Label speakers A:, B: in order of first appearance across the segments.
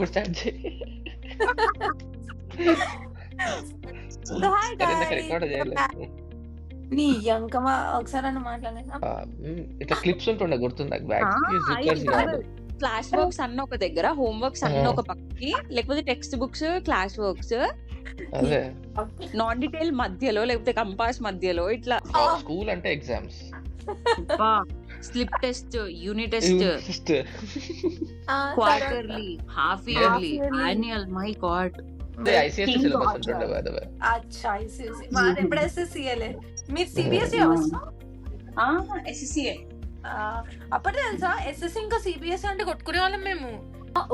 A: కూడా స్టార్ట్ చేయి.
B: So hi
A: సరే ఇందాక
B: గైస్,
A: రికార్డ్ చేయలేదు.
B: నీ యంకమా ఒకసారి మాట్లాడేసా.
A: ఇట్లా క్లిప్స్ ఉంటుండే గుర్తుందా
C: ఆ,
A: బ్యాగ్ కి
C: I
A: జిప్పర్స్
C: remember.
A: కాదు.
C: క్లాస్ వర్క్స్ అన్న ఒక దగ్గర, హోమ్ వర్క్స్ అన్న ఒక పక్కకి, లేకపోతే టెక్స్ట్ బుక్స్, క్లాస్ వర్క్స్,
A: అదే
C: నాన్ డీటెయిల్ మధ్యలో, లేకపోతే కంపాస్ మధ్యలో ఇట్లా
A: స్కూల్ అంటే exams.
C: Slip test, unit test, quarterly, half yearly,
B: yearly.
C: Annual. My God.
A: ICSC syllabus ఉంటుండే by the way.
B: అచ్చా ఐసీసీ మాది ఎప్పుడు ఎస్ఎస్సీఏలే. మీరు సిబిఎస్ఈ వస్తా
C: ఎస్ఎస్సిఏ.
B: అప్పుడు తెలుసా ఎస్ఎస్సీ ఇంకా సిబిఎస్ఈ అంటే కొట్టుకునే వాళ్ళం మేము.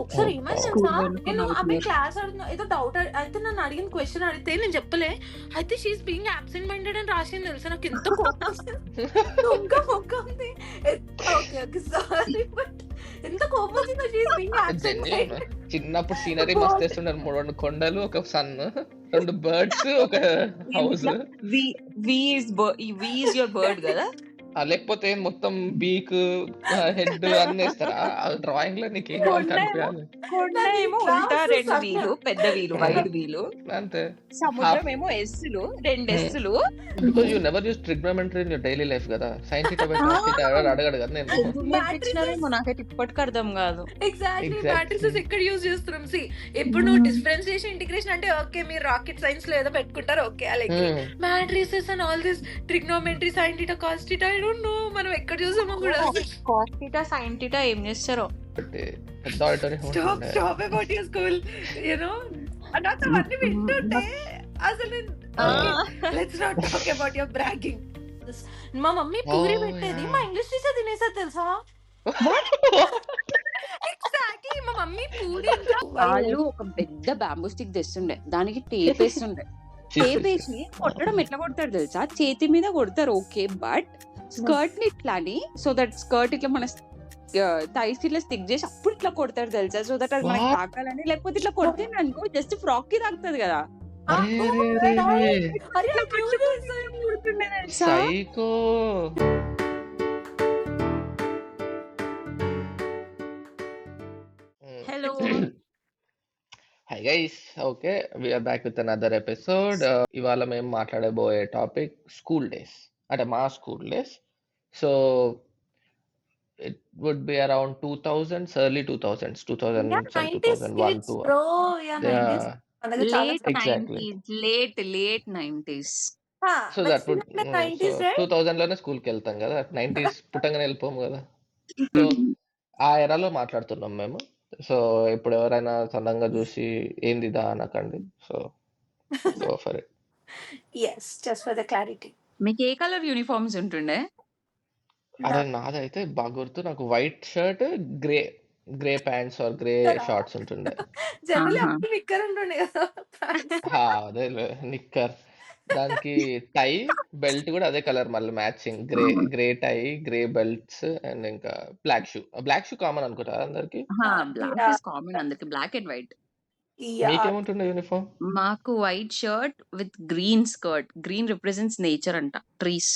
B: ఒకసారి ఏమైంది
C: School
B: తెలుసా,
C: లో
B: నేను
C: nightmare.
B: ఆమె క్లాస్ అడుగుతున్నా, ఏదో డౌట్ అయితే నన్ను అడిగిన క్వశ్చన్ అడిగితే నేను చెప్పలే, అయితే షీఈస్ బీయింగ్ అబ్సెంట్ మైండెడ్ అని రాసింది తెలుసా. నాకు ఎంత కోపం ఇంకా మొక్క ఉంది. ఓకే ఓకే సారీ, బట్ ఎంత కోపం వచ్చిందో she is being absent
A: Genuine.
B: Minded.
A: చిన్నప్పుడు సీనరీ మస్తు వేస్తుంటారు. 3 కొండలు, ఒక సన్, 2 బర్డ్స్, ఒక house.
C: We is your bird కదా.
A: లేకపోతే మొత్తం బీక్, హెడ్ అన్ని వేస్తారా డ్రాయింగ్ లో? నీకేం కావాలి కనిపించాలి
C: కొండ ఏమో ఉల్టా 2 వీలు, పెద్ద వీలు, వైడ్ వీలు.
A: అంతే.
C: సముద్రం ఏమో ఎస్సులు, 2 ఎస్సులు.
A: Because you never use trigonometry in your daily life కదా. సైన్స్ అడగడు కదా నేను.
C: నేర్పించినారేమో నాకైతే ఇప్పటికి అర్థం కాదు.
B: Exactly
A: Exactly.
B: మ్యాట్రిసెస్ ఎక్కడ యూజ్ చేస్తున్నాం. సి ఇప్పుడు నువ్వు డిఫరెన్షియేషన్ ఇంటిగ్రేషన్ అంటే ఓకే, మీరు రాకెట్ సైన్స్ లో ఏదో పెట్టుకుంటారు, ఓకే అలాగే matrices and all this trigonometry, sine theta, cos theta, I don't know మనం ఎక్కడ చూసామో కూడా.
C: కాస్ థీటా, సైన్ థీటా ఏం చేస్తారో.
A: పెద్ద auditorium
B: stop stop about your school, you know నాకు అవన్నీ వింటుంటే అసలు let's not talk about your bragging. మా మమ్మీ పూరి పెట్టేది, మా ఇంగ్లీష్ టీచర్ తినేసేది తెలుసా. ఎగ్జాక్ట్లీ మా మమ్మీ పూరి
C: వాళ్ళు ఒక పెద్ద బ్యాంబూ స్టిక్ తెస్తుండే, దానికి టేప్ వేస్తుండే. టేప్ వేసి కొట్టడం ఎట్లా కొడతారు తెలుసా, చేతి మీద కొడతారు ఓకే, బట్ స్కర్ట్ ని ఇట్లా అని, సో దట్ స్కర్ట్ ఇట్లా మన థైస్ ఇట్లా స్టిక్ చేసి అప్పుడు ఇట్లా కొడతారు తెలుసా, సో దట్ అది మనకి తాకాలని. లేకపోతే ఇట్లా కొడితే అనుకో జస్ట్ ఫ్రాక్ కి తాకుతుంది కదా.
A: Psycho.
C: Hello.
A: Hi guys, okay we are back with another episode. ఇవాళ మేము మాట్లాడబోయే టాపిక్ స్కూల్ డేస్, అంటే మా school days. So it would be around 2000s, early 2000s, 2001, 2. Exactly.
C: Late 90s.
A: So that would 2000 లోనే school కి వెళ్తాం కదా, 90s పుట్టంగానే వెళ్ళిపోము కదా. సో ఆ ఎరాలో మాట్లాడుతున్నాం మేము. సో ఇప్పుడు ఎవరైనా సడన్గా చూసి ఏంది దా అనకండి. So go for it.
B: yes, just for the clarity.
C: మీకు ఏ కలర్ యూనిఫామ్స్ ఉంటుండే?
A: అరే నాదైతే బాగా గుర్తు, నాకు white shirt, grey pants or grey shorts ఉంటుండే.
B: జనరల్లీ
C: ఆహా.
B: అప్పుడు నిక్కర్ ఉంటుండే కదా
A: అదే నిక్కర్, దానికి టై బెల్ట్ కూడా అదే కలర్, మళ్ళీ matching grey tie, grey belts, and ఇంకా బ్లాక్ షూ కామన్ అనుకుంటా అందరికి.
C: బ్లాక్ ఇస్ కామన్ అందరికి, బ్లాక్ అండ్ వైట్.
A: మీకేముంటుండే యూనిఫామ్?
C: మాకు white shirt with green skirt. Green represents nature అంట, ట్రీస్.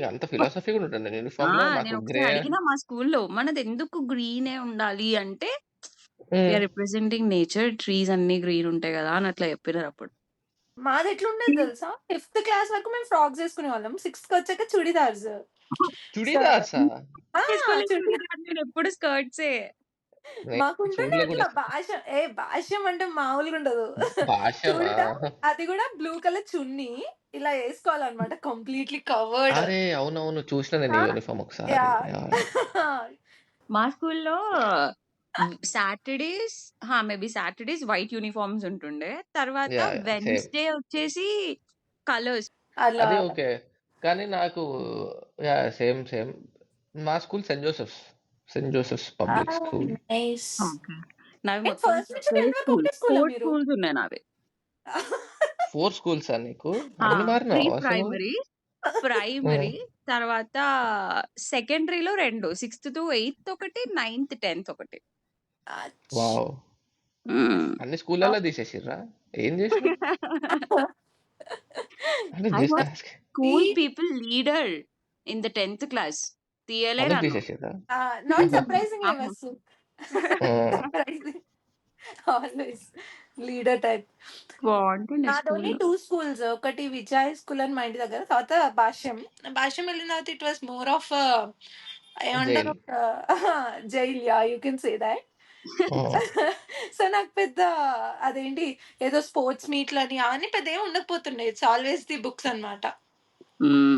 A: అంత ఫిలాసఫీ కూడా ఉంటుంది యూనిఫామ్ లో.
C: నేను
A: మాకు గ్రే.
C: ఒకసారి అడిగిన మా స్కూల్లో, మనది ఎందుకు గ్రీనే ఉండాలి అంటే, రిప్రజెంటింగ్ నేచర్, ట్రీస్ అన్ని గ్రీన్ ఉంటాయి కదా అని అట్లా చెప్పినారు అప్పుడు.
B: మాది ఎట్లుండేది తెలుసా, 5th క్లాస్ వరకు మేము ఫ్రాక్స్ వేసుకునే వాళ్ళం, 6th కి వచ్చాక చుడిదార్స్.
A: చుడీదార్సా?
C: నేను ఎప్పుడు స్కర్ట్సే.
B: మాకుంటుండే అట్లా భాష్యం అంటే మామూలుగా ఉండదు. చూడిదార్, అది కూడా బ్లూ కలర్ చున్నీ ఇలా వేసుకోవాలన్నమాట, కంప్లీట్లీ కవర్డ్.
A: అరే అవునవును, చూసిన నేను యూనిఫామ్ ఒకసారి.
C: మా స్కూల్లో మేబీ సాటర్డేస్ వైట్ యూనిఫామ్స్ ఉంటుండే. తర్వాత వెన్స్డే వచ్చేసి కలర్స్.
A: అది ఓకే, కానీ నాకు సేమ్ మా school Saint Joseph's public school.
C: నావి మొత్తం 4 స్కూల్స్ ఉన్నాయి నావి.
A: 4 schools నీకు?
C: ప్రైమరీ, తర్వాత సెకండరీలో 2, 6th to 8th ఒకటి, 9th 10th ఒకటి.
A: వావ్, అన్ని స్కూళ్ళలో తీసేసిర్రా? ఏం చేసి
C: school people leader in the 10th class.
A: తీసేసిర్రా?
B: Not surprising. Always leader type.
C: బాగుంటుండే
B: నాది ఓన్లీ
C: స్కూల్లో.
B: 2 స్కూల్స్. ఒకటి విజయ్ స్కూల్ అని మా ఇంటి దగ్గర. తర్వాత భాష్యం. భాష్యం వెళ్ళిన తర్వాత it was more of
A: jail.
B: ఏమంటారు jail. Yeah! You can say that. So నాకు పెద్ద అదేంటి ఏదో స్పోర్ట్స్ మీట్‌లని అవన్నీ పెద్ద ఏమి ఉండకపోతుండే. ఇట్స్ ఆల్వేస్ ది బుక్స్ అన్నమాట.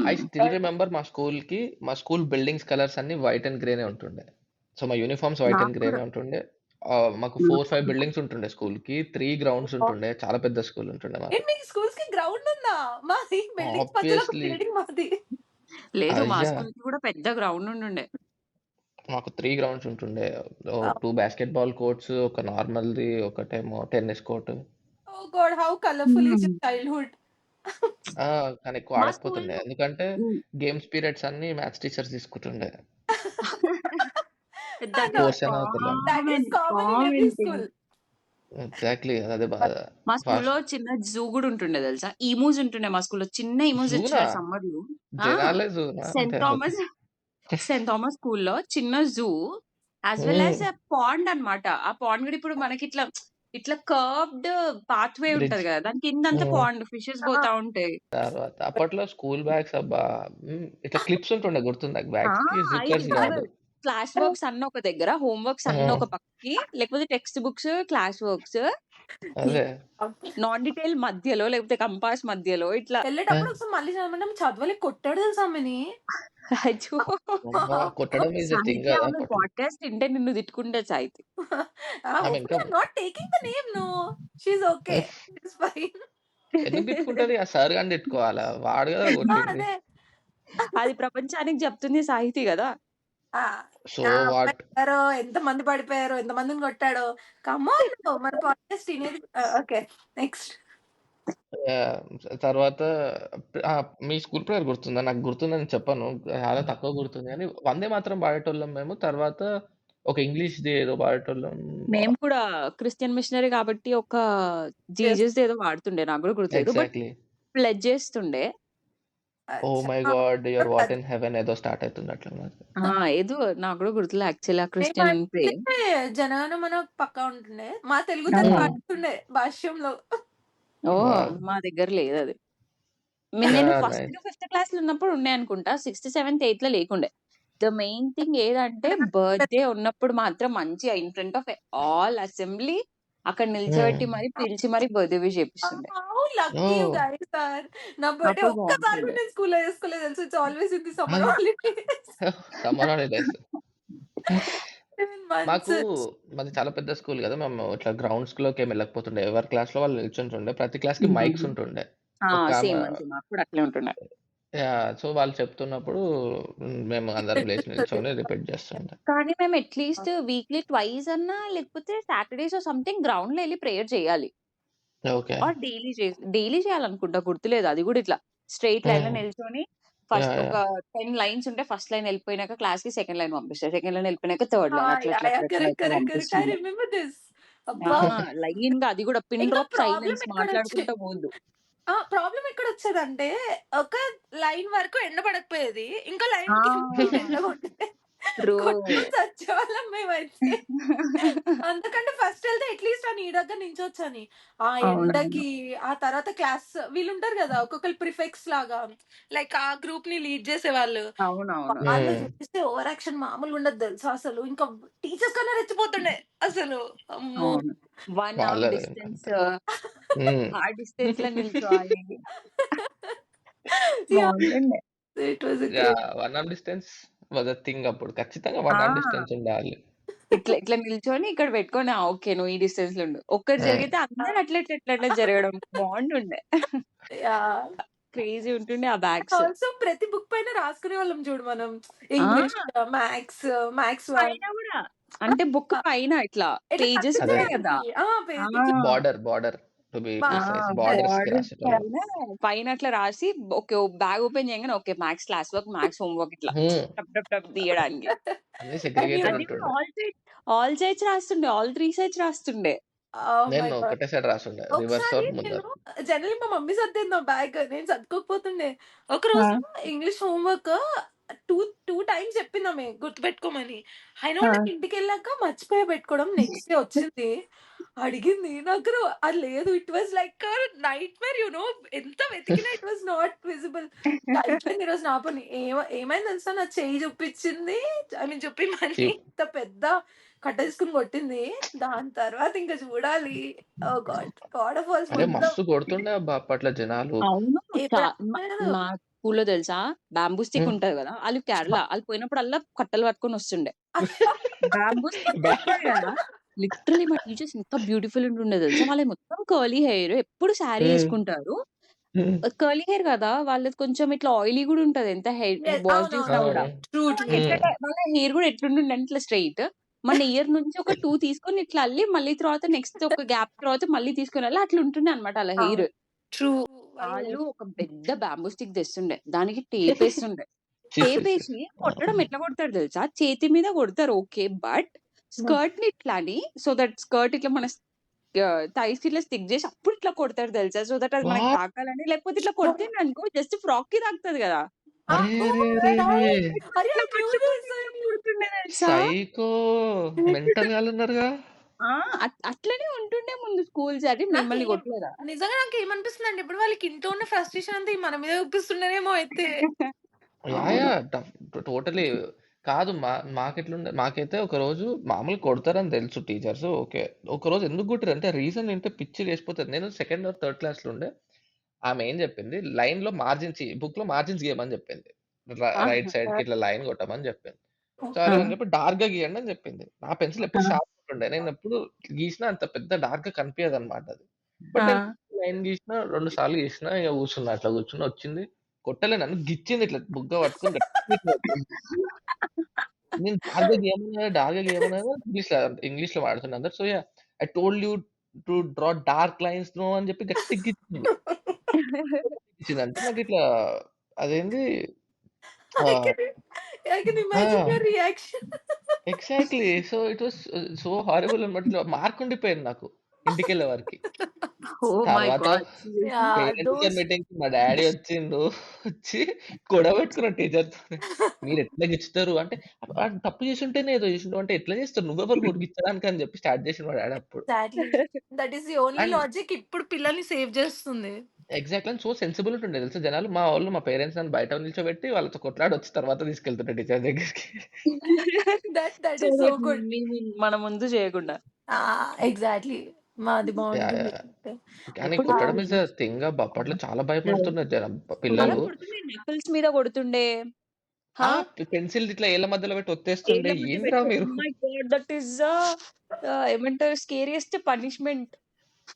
A: ఐ స్టిల్ రిమెంబర్ మా స్కూల్ బిల్డింగ్స్ కలర్స్ అన్ని వైట్ అండ్ గ్రేనే ఉంటుండే. సో మా యూనిఫామ్స్ వైట్
C: నాకు
A: అండ్
C: కూడా.
A: గ్రేనే ఉంటుండే. మాకు 4, 5 బిల్డింగ్స్ ఉంటుండే స్కూల్‌కి. 3 గ్రౌండ్స్ ఉంటుండే. చాలా పెద్ద స్కూల్ ఉంటుండే మాది.
B: ఏంటి మీకు స్కూల్స్‌కి గ్రౌండ్ ఉందా? మాది బిల్డింగ్స్ మధ్యలో ఒక
A: ఆబ్వియస్లీ.
B: బిల్డింగ్ మాది.
C: లేదు మా
A: అయ్యా!
C: స్కూల్‌కి కూడా పెద్ద గ్రౌండ్ ఉండుండే.
A: మాకు 3 గ్రౌండ్స్ ఉంటుండే. 2 బాస్కెట్‌బాల్ కోర్ట్స్, ఒక నార్మల్‌ది, ఒకటేమో tennis court.
B: Oh god! How colourful is
C: hmm.
B: Your childhood.
A: కానీ ఎక్కువ
C: మా
A: ఆడకపోతుండే.
C: స్కూల్‌లో
A: ఎందుకంటే
C: హ్మ్.
A: గేమ్స్ పీరియడ్స్ అన్నీ మ్యాథ్స్ టీచర్స్ తీసుకుంటుండే.
C: దట్ ఈస్
A: ఫోర్స్ అయినా అవుతలేము.
B: That is common in every
C: common thing.
B: School.
A: Exactly అదే బాధ.
C: మా స్కూల్‌లో
A: ఫాస్ట్
C: చిన్న జూ గూడా ఉంటుండే తెలుసా? ఈమూస్ ఉంటుండే మా స్కూల్‌లో. చిన్న ఈమూస్
A: జూనా?
C: తెచ్చినారు సమ్మర్‌లో. ఆ!
A: జనాలే జూనా?
C: సెయింట్
A: అంటే ఓకే.
C: థామస్ సెయింట్ థామస్ స్కూల్‌లో చిన్న జూ యాస్ వెల్
A: హ్మ్.
C: యాస్ పాండ్ అన్నమాట. ఆ పాండ్ గూడా ఇప్పుడు మనకిట్లా ఇట్లా కర్వ్డ్ పాత్‌వే
A: బ్రిడ్జ్.
C: ఉంటది గదా! దాని కిందంతా
A: హ్మ్.
C: పాండ్ ఫిషెస్ పోతా ఉంటాయి.
A: తర్వాత అప్పట్లో స్కూల్ బ్యాగ్స్ అబ్బా! ఇట్లా క్లిప్స్ ఉంటుండే గుర్తుందా?
C: ఆ!
A: బ్యాగ్స్‌కి
C: అయి
A: జిప్పర్స్ గాదు.
C: క్లాస్ వర్క్స్ అన్నీ ఒక దగ్గర, హోమ్ వర్క్స్ అన్నీ
A: హ్మ్.
C: ఒక పక్కకి, లేకపోతే టెక్స్ట్ బుక్స్, క్లాస్ వర్క్స్,
A: అదే.
C: నాన్ డీటెయిల్ మధ్యలో, లేకపోతే కంపాస్ మధ్యలో ఇట్లా.
A: ఆ!
B: ఎళ్ళేటప్పుడు ఒకసారి మళ్ళీ చదవమంటే చదవలేక కొట్టాడు తెలుసా ఆమెని.
C: అయ్యో!
A: అబ్బా! కొట్టడం ఈస్ ఎ థింగ్
C: సాహిత్య
A: గదా!
C: ఆమె
A: అప్పట్లో.
C: పాడ్‌కాస్ట్ ఇంటే నిన్ను తిట్టుకుంటది సాహితి.
A: ఆమె ఇంకా
B: hopefully I'm not taking the name. No. She is okay. It's fine.
A: ఎందుకు తిట్టుకుంటది? ఆ సార్ గాని తిట్టుకోవాలా? వాడు గదా కొట్టింది.
B: అదే.
C: అది ప్రపంచానికి చెప్తుంది సాహితి గదా!
B: ఆ!
A: సో
B: ఆ అమ్మాయి
A: వాట్
B: ఎవరో ఎంతమంది పడిపోయారో, ఎంతమందిని కొట్టాడో. కమ్ ఆన్ మన పాడ్‌కాస్ట్ ఇనేది ఓకే. నెక్స్ట్.
A: యాహ్! తర్వాత మీ స్కూల్ ప్రేయర్ గుర్తుందా? నాకు గుర్తుందని చెప్పను. చాలా తక్కువ గుర్తుంది గానీ, వందే మాతరం పాడేటోళ్ళం మేము. తర్వాత ఒక ఇంగ్లీష్‌ది ఏదో పాడేటోళ్ళం.
C: మేము కూడా క్రిస్టియన్ మిషనరీ కాబట్టి ఒక
B: యెస్.
C: జీసస్‌ది ఏదో వాడుతుండే. నాకు గూడా గుర్తులేదు. But
A: exactly.
C: ప్లెడ్జ్ చేస్తుండే.
A: Oh my God! Your what in heaven ఏదో స్టార్ట్ అయితుంది అట్లున్నది.
C: ఆ! ఏదో నాకు గూడా గుర్తులే యాక్చువల్లీ ఆ క్రిస్టియన్
B: మేమైతే
C: ప్రేయర్.
B: జనగణమన పక్కా ఉంటుండే. మా తెలుగు తల్లి
C: ఆ!
A: హ్మ్.
B: పాడుతుండే భాష్యంలో.
C: ఓహ్!
A: వావ్!
C: మా దగ్గర లేదది. నేను
A: yeah!
C: First to
A: nice.
C: Fifth క్లాస్‌లో ఉన్నప్పుడు ఉండే అనుకుంటా. సిక్స్త్, సెవెంత్, ఎయిత్‌లో లేకుండే. ద మెయిన్ థింగ్ ఏదంటే
B: అంటే
C: బర్త్‌డే ఉన్నప్పుడు మాత్రం మంచిగా in front of all assembly అక్కడ
A: హ్మ్.
C: నిల్చోబెట్టి మరి పిలిచి మరి బర్త్‌డే విష్ చేపిస్తుండే.
B: How lucky you
A: oh!
B: Guys are. నా బర్త్‌డే
C: అప్పుడు
B: ఒక్కసారి కూడా
C: బావుంటుండే.
B: నేను స్కూల్‌లో చేసుకోలేదు తెలుసా. It's always in the
A: ah!
B: Summer holidays.
A: Summer holidays.
B: 7
A: మాకు
B: మంత్స్.
A: మాది చాలా పెద్ద స్కూల్ గదా! మేము ఇట్లా గ్రౌండ్స్‌లోకేమి వెళ్ళకపోతుండే. ఎవరి క్లాస్‌లో వాళ్ళు నిల్చుంటుండే. ప్రతి క్లాస్‌కి మైక్స్
C: హ్మ్.
A: ఉంటుండే.
C: ఆ!
A: ఒకామె
C: సేమ్ అంతే మాకు కూడా అట్లే ఉంటుండే.
A: సో, వాళ్ళు చెప్తున్నప్పుడు మేము అందరం లేసి నిల్చొని రిపీట్ చేస్తుండే.
C: కానీ మేము అట్‌లీస్ట్ వీక్లీ ట్వైస్ అన్నా లేకపోతే సాటర్‌డేస్ సంథింగ్ గ్రౌండ్‌లో ఎళ్లి ప్రేయర్ చేయాలి.
A: ఓకే.
C: ఆర్ డైలీ చేయాలనుకుంటా గుర్తులేదు. అది గూడా ఇట్లా స్ట్రెయిట్ లైన్‌లో
A: హ్మ్.
C: నిల్చొని ఫస్ట్
A: యాహ్!
C: ఒక
A: యాహ్!
C: 10 లైన్స్ ఉంటే ఫస్ట్ లైన్ ఎళ్ళిపోయినాక క్లాస్‌కి సెకండ్ లైన్ పంపిస్తారు. సెకండ్ లైన్ ఎళ్ళిపోయినాక థర్డ్
B: ఆ!
C: లైన్ అట్లా
B: యాహ్!
C: అట్లా
B: యాహ్!
C: అట్లా అట్లా
B: కరెక్ట్.
C: అట్లా
B: కరెక్ట్. కరెక్ట్. ఐ
C: పంపిస్తుండే.
B: Remember this.
C: ఆ!
B: అబ్బా!
C: లైన్‌గా అది గూడా పిన్
B: ఇంకా
C: డ్రాప్
B: ప్రాబ్లమ్
C: సైలెన్స్
B: ఎక్కడొచ్చే
C: మాట్లాడుకుంటా పోవద్దు.
B: ప్రాబ్లమ్ ఎక్కడొచ్చేదంటే, ఒక లైన్ వరకు ఎండ పడకపోయేది. ఇంకో
C: ఆ!
B: లైన్ కిందకి ఎండ కొట్టితే
C: ట్రూ.
B: కొట్టుకొని చచ్చేవాళ్ళం మేమైతే. అందుకంటే ఫస్ట్ ఎళ్తే అట్‌లీస్ట్ ఆ నీడ దగ్గర నించొచ్చని. ఆ
C: అవునవును.
B: ఎండకి, ఆ తర్వాత క్లాస్ వీళ్ళుంటారు గదా! ఒక్కొక్కళ్ళు ప్రిఫెక్ట్స్ లాగా. లైక్ ఆ గ్రూప్‌ని లీడ్ జేసేవాళ్ళు.
C: అవునవును.
B: వాళ్ళు
A: హ్మ్.
B: చేసే ఓవర్ యాక్షన్ మామూలుగా ఉండదు తెలుసా అసలు. ఇంకా టీచర్స్ కన్నా రెచ్చిపోతుండే అసలు. అమ్మో!
C: అవును. 1 ఆర్మ్
A: వాళ్ళది
C: డిస్టెన్స్
A: అంతే. హ్మ్.
C: ఆ డిస్టెన్స్‌లో నిల్చోవాలి.
B: యాహ్!
C: బావుంటుండే.
B: It was a great.
A: Yeah! 1 arm distance was a thing అప్పుడు. ఖచ్చితంగా 1 ఆర్మ్
C: ఆ!
A: డిస్టెన్స్ ఉండాలి.
C: ఇట్లా ఇట్లా నిల్చొని ఇక్కడ పెట్టుకొని ఓకే. నువ్వు ఈ డిస్టెన్స్‌లో ఉండు. ఒక్కటి
A: హ్మ్.
C: జరిగితే అందరూ అట్లా జరగడం బావుంటుండే.
B: యాహ్!
C: క్రేజీ ఉంటుండే ఆ
B: అండ్
C: బ్యాగ్స్.
B: ఆల్సో ప్రతి బుక్ పైన రాసుకునేవాళ్ళం చూడు మనం.
C: ఆ!
B: ఇంగ్లీష్, మ్యాథ్స్, మ్యాథ్స్ 1
C: పైన గూడా. అంటే బుక్ పైన ఇట్లా
B: ఇట్లా
C: పేజెస్
A: అదే.
C: ఉంటాయి గదా!
B: కనిపించేది. ఆ!
C: ఆ!
B: ఇట్లా
A: బార్డర్ టు బి
B: బా
C: ఆ!
A: ప్రిసైజ్.
B: యెస్.
A: బార్డర్స్‌కి
C: బార్డర్స్
A: రాసేటోళ్ళం.
C: పైన పైన అట్లా రాసి ఓకే. బ్యాగ్ ఓపెన్ చేయంగానే okay. Maths class work, maths home work ఇట్లా
A: హ్మ్.
C: టప్ టప్ టప్ తీయడానికి.
A: అన్నీ
B: అండ్ యూ
A: సెగ్రిగేటెడ్
C: అది కూడా
A: ఉంటుండే.
C: ఆల్ సైడ్స్ రాస్తుండే. ఆల్ 3 సైడ్స్ రాస్తుండే.
B: ఓహ్ మై
A: నేను
B: గాడ్!
A: ఒకటే సైడ్ రాసుండే. రివర్స్
B: ఒకసారి
A: ఆర్
B: నేను
A: ముందర.
B: జనరల్లీ మా మమ్మీ సర్దేది నా బ్యాగ్. నేను సర్దుకోకపోతుండే.
C: ఆ!
B: ఒకరోజు ఇంగ్లీష్ హోంవర్క్ 2 టైమ్స్ చెప్పిందామె గుర్తుపెట్టుకోమని. అయినా
C: ఆ!
B: కూడా నాకు ఇంటికెళ్ళాక మర్చిపోయా పెట్టుకోవడం. నెక్స్ట్ డే వచ్చింది. అడిగింది. నాకు అది లేదు. ఇట్ వాస్ లైక్ నైట్‌మేర్ ఎంత వెతికినా ఇట్ వాస్ నాట్ విజిబుల్. అయిపోయింది ఈరోజు నా పని. ఏమైంది తెలుసా? నా చెయ్యి చూపించింది. ఐ మీన్ చూపిమని
A: చిప్
B: ఇంత పెద్ద కట్ట తీసుకొని కొట్టింది. దాని తర్వాత ఇంక చూడాలి. ఓహ్ గాడ్! వాటర్ ఫాల్స్
A: అరే!
B: మొత్తం
A: మస్తు కొడుతుండే అబ్బా! అప్పట్లో జనాలు.
C: అవును. చా మా
B: ఎప్పుడైనా
C: మా స్కూల్‌లో తెలుసా బాంబూ స్టిక్
A: హ్మ్.
C: ఉంటది గదా! ఆళ్ళు కేరళ. ఆళ్ళు పోయినప్పుడల్లా కట్టెలు పట్టుకొని వస్తుండే. బాంబూ స్టిక్
A: బ్యా
C: ఉంటది గదా! లిటరల్లీ మా టీచర్స్ ఎంత బ్యూటిఫుల్ ఉంటుండే తెలుసా! వాళ్ళది మొత్తం కర్లీ హెయిర్. ఎప్పుడు సారీ
A: హ్మ్.
C: యేసుకుంటారు.
A: హ్మ్.
C: కర్లీ హెయిర్ గదా! వాళ్ళది కొంచెం ఇట్లా ఆయిలీ గూడా ఉంటది. ఎంత వాష్ చేసినా
B: అవునవునవును.
C: గూడా.
A: అవును.
B: ట్రూ.
C: So,
B: true.
C: వాళ్ళు
B: ట్రూ.
C: ఎట్లా
A: హ్మ్.
C: వాళ్ళ హెయిర్ గూడా ఎట్లుంటుండే అంటే ఇట్లా స్ట్రెయిట్. మన ఇయర్ నుంచి ఒక 2 తీసుకొని ఇట్లా అల్లి మళ్ళీ తర్వాత నెక్స్ట్ ఒక గ్యాప్ తర్వాత మళ్ళీ తీసుకొనెళ్ళి అట్లా ఉంటుండే అన్నమాట ఆళ్ళ హెయిర్.
B: అవును. ట్రూ. అయ్యో!
C: ఆళ్ళు ఒక పెద్ద బాంబూ స్టిక్ తెస్తుండే. దానికి టేపేస్తుండే. టేపేసి కొట్టడం ఎట్లా కొడతారు తెలుసా? చేతి మీద కొడతారు ఓకే. బట్ స్కర్ట్‌ని ఇట్లా అని సో దట్ స్కర్ట్ ఇట్లా మన థైస్‌కి ఇట్లా స్టిక్ జేసి అప్పుడు ఇట్లా కొడతారు తెలుసా? సో దట్ అది మనకి
A: వాట్?
C: తాకాలని. లేకపోతే ఇట్లా కొడితేననుకో జస్ట్ ఫ్రాక్‌కి తాకుతది గదా!
A: అరే!
B: ఓహ్ మై
A: అరెరెరే!
B: గాడ్! అరే!
C: ఇట్లా
B: ఐ న్యూ
C: పట్టుకొని
B: దిస్.
C: ఇట్లా కొడుతుండే తెలుసా?
A: సైకో మెంటల్ గాళ్ళున్నారుగా.
C: ఆ! అట్లనే ఉంటుండే ముందు స్కూల్స్. అది మిమ్మల్ని
B: నాకేం
C: కొట్టలేదా?
B: నిజంగా నాకేమనిపిస్తుందంటే ఇప్పుడు వాళ్ళకి ఇంట్లో ఉన్న ఫ్రస్ట్రేషన్ అంతా మన మీద చూపిస్తున్నారేమో అయితే.
A: యాహ్!
C: అవును.
A: యాహ్! టోటలీ కాదు. మాకైతే ఒకరోజు మామూలుగా కొడతారని తెలుసు టీచర్స్. ఓకే. ఒకరోజు ఎందుకు కొట్టిర్రంటే రీజన్ ఏంటో పిచ్చి లేసిపోతది. నేను సెకండ్ ఆర్ థర్డ్ క్లాస్‌లో ఉండే. ఆమె ఏం చెప్పింది, లైన్‌లో బుక్‌లో మార్జిన్స్ గీయమని చెప్పింది. రైట్
C: ఆహా!
A: సైడ్‌కి ఇట్లా లైన్ కొట్టమని చెప్పింది.
C: ఆ!
A: సరే అని చెప్పి డార్క్‌గా గీయండి అని చెప్పింది. నా పెన్సిల్
C: ఆ!
A: ఎప్పుడు షార్ప్ ఉంటుండే. నేనెప్పుడు గీసినా అంత పెద్ద డార్క్‌గా కనిపియదనమాట అది. బట్
C: ఆ!
A: నేను లైన్ గీసినా, 2 సార్లు గీసినా ఇగ కూర్చున్నా. అట్లా కూర్చున్నా వచ్చింది. కొట్టలే నన్ను గిచ్చింది ఇట్లా బుగ్గ పట్టుకొని గట్టిగా ఇట్లా నేను డార్క్‌గా గీయమన్నా ఇంగ్లీష్‌లో వాడుతున్నా అందరు. So, yeah! I told you to draw dark lines no అని చెప్పి గట్టిగా గిచ్చింది. గిచ్చిందంటే నాకిట్లా అదేంది
B: I
A: ah,
B: can I can
A: ఆ!
B: Imagine your reaction.
A: Exactly. So, it was so horrible అన్నమాట. ఇట్లా మార్క్ ఉండిపోయింది నాకు ఇంటికెళ్ళే వరకి.
C: ఓహ్ మై
A: తర్వాత
C: God! Seriously?
B: Yeah!
A: Parent teacher
B: those
A: మీటింగ్‌కి మా డ్యాడీ వచ్చిండు. వచ్చి గొడవ పెట్టుకున్నాడు టీచర్‌తోని. మీరెట్లా గిచ్చుతారు అంటే, ఆడు తప్పు చేసుంటేనే ఏదో చేసుంటావు అంటే, ఎట్లా చేస్తారు? నువ్వెవరు గిచ్చడానికి అని చెప్పి స్టార్ట్ చేసిండు మా డ్యాడీ అప్పుడు.
B: Exactly. That is the only
A: and
B: logic ఇప్పుడు పిల్లల్ని సేవ్ చేస్తుంది.
A: ఎగ్జాక్ట్‌లీ అండ్ సో సెన్సిబుల్ ఉంటుండే తెలుసా జనాలు. మా పేరెంట్స్ నన్ను బయట నిల్చోబెట్టి వాళ్ళతో కొట్లాడొచ్చి తర్వాత తీసుకెళ్తుండే టీచర్ దగ్గరికి.
B: That
C: so
B: is so
C: that
B: good.
C: మన ముందు చేయకుండా.
B: ఆ! ఎగ్జాక్ట్‌లీ. మాది
A: యాహ్!
B: బావుంటుంది.
A: యాహ్! కానీ
C: అప్పుడు
A: కొట్టడం ఇస్ ఎ థింగ్ అబ్బా! అప్పట్లో చాలా భయపడుతున్నారు
C: చాలా
A: పిల్లలు.
C: కొడుతుండే నకిల్స్ మీద కొడుతుండే.
A: ఆ!
C: హా!
A: పెన్సిల్ ఇట్లా ఏళ్ళ మధ్యలో పెట్టి
C: ఏళ్ళ
A: ఒత్తేస్తుండే.
C: మధ్య
A: ఏంట్రా
C: పెట్టి
A: మీరు?
C: ఓహ్ మై గాడ్! దట్ ఈస్ ఏమంటారు స్కేరియస్ట్ పనిష్మెంట్.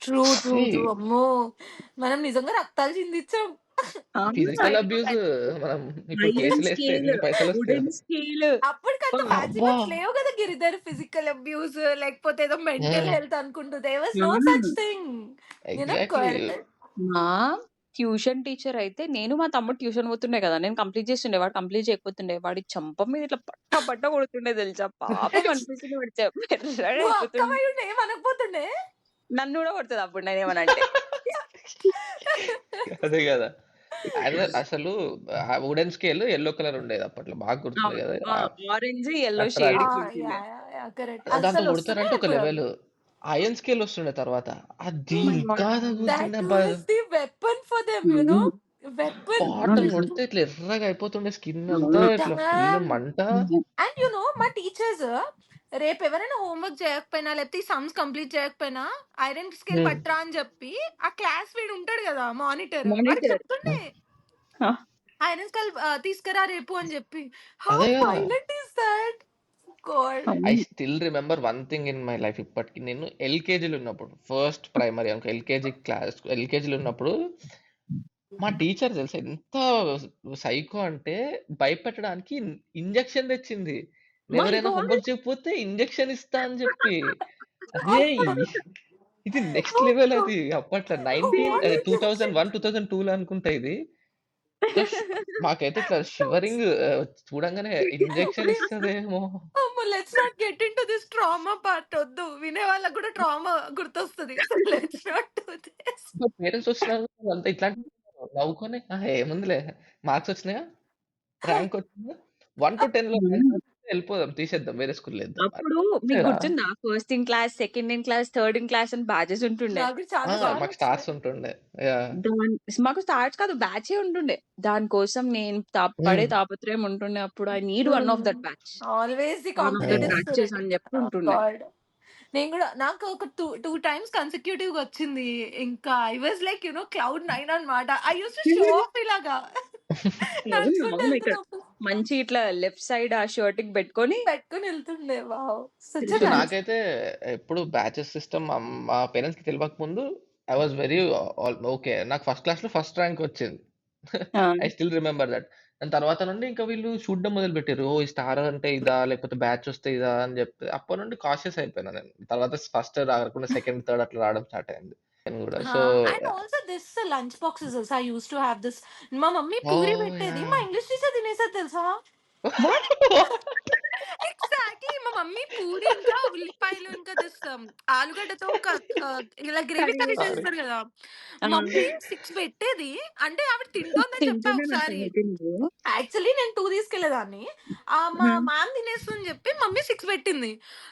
B: ట్రూ. ట్రూ.
A: ఛీ!
B: ట్రూ. అమ్మో! మనం నిజంగా రక్తాలు చిందించాం.
C: అవును.
A: ఫిజికల్ అబ్యూస్ మనం ఇప్పుడు
C: ఐరన్
A: కేసులేస్తే
C: స్కేల్,
A: ఎన్ని పైసలొస్తాయో.
C: Wooden scale.
B: అప్పటికంత
A: అబ్బా!
B: అచీవ్‌మెంట్స్ లేవు గదా! గిరిధర్. ఫిజికల్ అబ్యూస్ లేకపోతే ఏదో మెంటల్
A: హ్మ్.
B: హెల్త్ అనుకుంటూ. దేర్ వాస్ నో సచ్
C: ఆ!
B: థింగ్.
A: ఎగ్జాక్ట్‌లీ.
B: కొడితే
C: మా ట్యూషన్ టీచర్ అయితే నేను మా తమ్ముడు ట్యూషన్ పోతుండే కదా! నేను కంప్లీట్ చేస్తుండే. వాడు కంప్లీట్ చేయకపోతుండే. వాడి చెంప మీద ఇట్లా పట్టా పట్టా కొడుతుండే తెలుసా! పాపం అనిపిస్తుంది వాడి చెంప ఎర్రగా
B: నువ్వు
C: అయిపోతుండే.
B: అక్కవయ్యుండి ఏమనకపోతుండే?
C: నన్ను కూడా కొడతది అప్పుడు నేనేమన్నా అంటే.
A: అదే గదా! అసలు ఆ వుడెన్ స్కేల్ యెల్లో కలర్ ఉండేది అప్పట్లో. బాగా గుర్తుంది
C: అవును.
A: గదా!
C: ఆ! ఆరెంజ్, యెల్లో
B: ఆ!
C: షేడింగ్ ఉంటుండే.
B: కరెక్ట్.
A: దాంతో
B: అసలొస్తున్నాయా
A: కొడతారంటే ఒక
B: ఇప్పుడు అవి?
A: లెవెల్. అయర్న్ స్కేల్ వస్తుండే తర్వాత. అది
C: ఓహ్ మై
A: ఇంకా
C: గాడ్!
A: తగులుతుండే
B: దట్
A: అబ్బా!
B: Was the weapon for them
C: హ్మ్.
B: వెపన్.
A: స్పాట్ అని కొడితే ఇట్లా ఎర్రగా అయిపోతుండే స్కిన్ అంతా
C: అవును.
A: ఇట్లా ఫుల్
B: డామ్!
A: మంట.
B: అండ్ మా టీచర్స్ రేపెవరైనా హోంవర్క్ చేయకపోయినా, లేకపోతే ఈ సమ్స్ కంప్లీట్ చేయకపోయినా, ఐరన్ స్కేల్
A: హ్మ్.
B: పట్టురా అని చెప్పి, ఆ క్లాస్ వీడు ఉంటాడు గదా! మానిటర్. వాడికి
C: మానిటర్.
B: చెప్తుండే.
C: ఆ!
B: ఐరన్ స్కేల్ తీసుకురా రేపు అని చెప్పి. హౌ
A: అదే గదా!
B: Violent is that? God!
A: I
C: అవును.
A: Still remember one thing in my life ఇప్పటికి. నేను ఎల్‌కేజీలో ఉన్నప్పుడు ఫస్ట్ ప్రైమరీ ఎల్‌కేజీలో ఉన్నప్పుడు మా టీచర్ తెలుసా ఎంత సైకో అంటే భయపెట్టడానికి ఇంజెక్షన్ తెచ్చింది.
C: మై
A: ఎవరైనా
C: గాడ్!
A: హోంవర్క్ చేయకపోతే ఇంజెక్షన్ ఇస్తా అని చెప్పి. అరేయ్! ఇది నెక్స్ట్ లెవెల్ అది. అప్పట్లో
B: వాట్
C: ఇంజెక్షన్.
A: 2001, 2002లో అనుకుంటా ఇది. సో, మాకైతే ఇట్లా షివరింగ్ చూడంగానే ఇంజెక్షన్ ఇస్తదేమో.
B: అమ్మో! Let's not get into this trauma part ఒద్దు. వినే వాళ్ళకి గూడా ట్రామా గుర్తొస్తది. So, let's not do this.
A: So, parents వచ్చినా కూడా వాళ్ళంతా ఇట్లాంటివి నవ్వుకొని ఏముందిలే మార్క్స్ వచ్చినాయా? ర్యాంక్ వచ్చిందా? 1-10లో ర్యాంక్
C: హ్మ్.
A: వస్తే వెళ్ళిపోదాం, తీసేద్దాం, వేరే స్కూల్‌లో ఏద్దాం అని.
C: అప్పుడు మీకు
A: ఆ!
C: గుర్తుందా? First in class, second in class, third in class అని బ్యాచెస్ ఉంటుండే.
B: నాకు కూడా
A: ఆ!
B: చాలా సార్లు
A: మాకు
B: వచ్చినాయి.
A: స్టార్స్ ఉంటుండే. యాహ్!
C: మాకు స్టార్ట్స్ కాదు బ్యాచే ఉంటుండే. దాని కోసం నేను పడే
A: హ్మ్.
C: తాపత్రయం ఉంటుండే అప్పుడు. I need one of that batch.
B: Always the
C: one of that
A: హ్మ్.
B: కాంపిటీటివ్
C: బ్యాచెస్ అని
B: స్పిరిట్.
C: చెప్పి ఉంటుండే.
B: గాడ్, నేను కూడా నాకు ఒక టూ టైమ్స్ కన్సిక్యూటివ్ గా వచ్చింది. ఇంకా ఐ వాజ్ లైక్ క్లౌడ్ 9 అన్నమాట. I use to show off ఇలాగా
C: అవును.
B: నడుచుకుంటూ
C: అవును. ఇక్కడ
B: వెళ్తున్నప్పుడు
C: మంచి ఇట్లా లెఫ్ట్ సైడ్ ఆ షర్ట్‌కి పెట్టుకొని
B: పెట్టుకొని వెళ్తుండే. Wow, such
A: so,
B: nice.
A: నాకైతే ఎప్పుడు బ్యాచెస్ సిస్టమ్ మా పేరెంట్స్‌కి తెలవక ముందు ఐ వాస్ వెరీ ఓకే. నాకు ఫస్ట్ క్లాస్‌లో ఫస్ట్ ర్యాంక్ వచ్చింది.
C: ఆ!
A: I still remember that. దాని తర్వాత నుండి ఇంకా వీళ్ళు చూడడం మొదలుపెట్టారు. ఓహ్! ఈ స్టార్ అంటే ఇదా? లేకపోతే బ్యాచ్ వస్తే ఇదా? అని చెప్పి అప్పటి నుండి కాషియస్ అయిపోయినా నేను. తర్వాత ఫస్ట్ రాకుండా సెకండ్, థర్డ్ అట్లా రావడం స్టార్ట్ అయింది. నేను గూడా. So,
B: and also this lunch boxes also I use to have this. మా మమ్మీ పూరి
A: ఓహ్!
B: పెట్టేది, మా
A: యాహ్!
B: ఇంగ్లీష్ టీచర్ తినేసేది తెలుసా.
C: వాట్?
B: ఎగ్జాక్ట్‌లీ. మా మమ్మీ పూరి ఇంకా ఉల్లిపాయలు ఇంకా ఆలుగడ్డతో ఒక ఇలా గ్రేవీ కర్రీ
A: సారీ.
B: చేస్తారు గదా!
C: ఆ!
B: మమ్మీ 6 పెట్టేది. అంటే ఆవిడ తింటోందని చెప్పా
C: తింటుండేనంట
B: ఒకసారి.
C: అయితే నువ్వు?
B: యాక్చువల్లీ నేను 2 తీసుకెళ్ళేదాన్ని. మా
C: హ్మ్.
B: మ్యామ్ తినేస్తుందని చెప్పి మమ్మీ 6 పెట్టింది.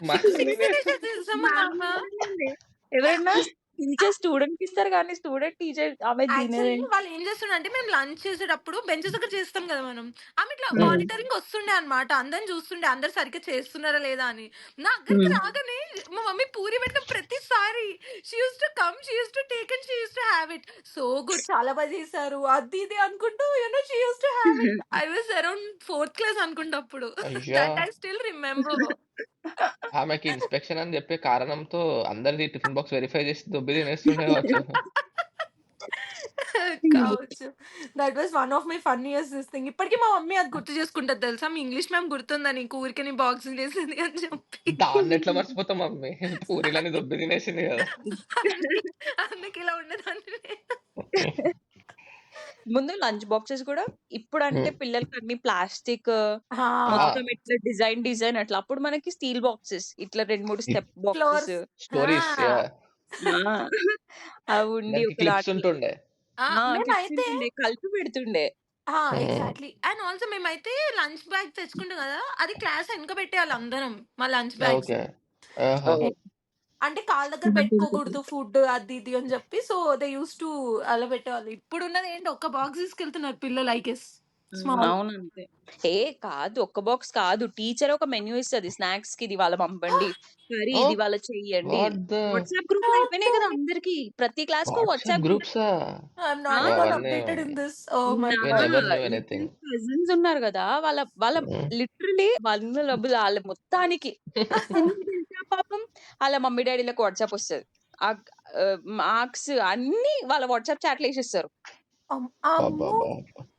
B: 6
A: మ్యామ్
B: తినేసేది తెలుసా మా మ్యామ్.
C: మామూలేనండి. ఎవరైనా టీచర్ స్టూడెంట్‌కి ఇస్తారు గానీ, స్టూడెంట్ టీచర్ ఆమె
B: యాక్చువల్లీ
C: తినదేంటి?
B: వాళ్ళు ఏం చేస్తుండంటే మేము లంచ్ చేసేటప్పుడు బెంచెస్ దగ్గర చేస్తాం కదా మనం. ఆమె ఇట్లా
A: హ్మ్.
B: మానిటరింగ్ వస్తుండే అన్నమాట. అందరిని చూస్తుండే అందరూ సరిగ్గా చేస్తున్నారా లేదా అని. నా దగ్గరికి
C: హ్మ్.
B: రాగానే మా మమ్మీ పూరి పెట్టిన ప్రతిసారి she used to take and she used to have it. So good, చాలా బాగా చేశారు. అది ఇది అనుకుంటూ she used to have it. I was around 4థ్ క్లాస్ అనుకుంటా అప్పుడు.
A: అయ్యా!
B: That I still remember.
A: ఆమెకి ఇన్స్‌పెక్షన్ అని చెప్పే కారణంతో అందరిది టిఫిన్ బాక్స్ వెరిఫై చేసి దొబ్బి తినేస్తుండే కావచ్చు.
B: కావచ్చు. That was one of my funniest thing. ఇప్పటికి మా మమ్మీ అది గుర్తు చేసుకుంటది తెలుసా? మీ ఇంగ్లీష్ మ్యామ్ గుర్తుందా నీకు ఊరికే నీ బాక్సులు చేసింది అని చెప్పి.
A: దాన్నెట్లా మర్చిపోతాం మమ్మీ. పూరీలని దొబ్బి తినేసింది గదా!
B: అందుకే అందుకే ఇలా ఉండేదాన్ని నేను.
C: ముందు లంచ్ బాక్సెస్ గూడా ఇప్పుడంటే
A: హ్మ్.
C: పిల్లలకి అన్ని ప్లాస్టిక్
B: ఆ!
A: ఆ!
C: మొత్తం ఇట్లా డిజైన్ అట్లా. అప్పుడు మనకి స్టీల్ బాక్సెస్ ఇట్లా 2, 3
A: ఇప్
C: స్టెప్ బాక్సెస్.
B: ఫ్లోర్స్. ఆ!
A: Stories yeah!
C: ఆ! అవి ఉండి
A: దానికి
C: ఒక
A: క్లిప్స్
C: దాంట్లో
A: ఉంటుండే.
C: క్లిప్స్
B: మేమైతే
C: ఉంటుండే. కలిపి పెడుతుండే.
A: హ్మ్.
B: ఎగ్జాక్ట్‌లీ. అండ్ ఆల్సో మేమైతే లంచ్ బ్యాగ్ తెచ్చుకుంటాం గదా! అది క్లాస్ ఎనక పెట్టేయాలి అందరం మా లంచ్ బ్యాగ్స్.
A: ఓకే. ఆహా!
C: ఓహ్!
B: అంటే కాళ్ళ దగ్గర పెట్టుకోకూడదు ఫుడ్ అది ఇది అని చెప్పి. సో దే యూస్ టు అలా పెట్టేవాళ్ళు. ఇప్పుడున్నది ఏంటి, ఒక్క బాక్స్ తీసుకెళ్తున్నారు పిల్లలు ఐ గెస్. స్మాల్.
C: అవును. అంతే. కాదు. ఒక్క బాక్స్ కాదు. టీచర్ ఒక మెన్యూ ఇస్తది. స్నాక్స్‌కి ఇది ఇవాళ పంపండి. కర్రీ ఇది
A: ఓహ్!
C: ఇవాళ చెయ్యండి.
A: వాట్ ద
C: వాట్సాప్ గ్రూప్‌లో అయిపోయినాయి కదా అందరికి. ప్రతి క్లాస్‌కో
A: వాట్సాప్
C: వాట్సాప్ గ్రూప్.
A: గ్రూప్సా?
B: ఐయామ్
C: ఆ!
B: నాట్ ఎట్ ఆల్
A: అవన్నీ
B: updated in this. Oh my
C: నా
A: వి
B: గాడ్.
A: నెవర్ న్యూ
C: ఇద్దరు
A: ఎనీథింగ్.
C: కజిన్స్ ఉన్నారు గదా! వాళ్ళ వాళ్ళ
A: హ్మ్.
C: లిటరల్లీ వందల ఆళ్ళ మొత్తానికి. ఎందుకు తెలుసా పాపం ఆళ్ళ మమ్మీ డ్యాడీ‌లకు వాట్సాప్ వస్తది. మార్క్స్ అన్నీ వాళ్ళ వాట్సాప్ చాట్‌లో ఏసేస్తారు.
B: అమ్మో!
A: అబ్బబ్బబ్బా!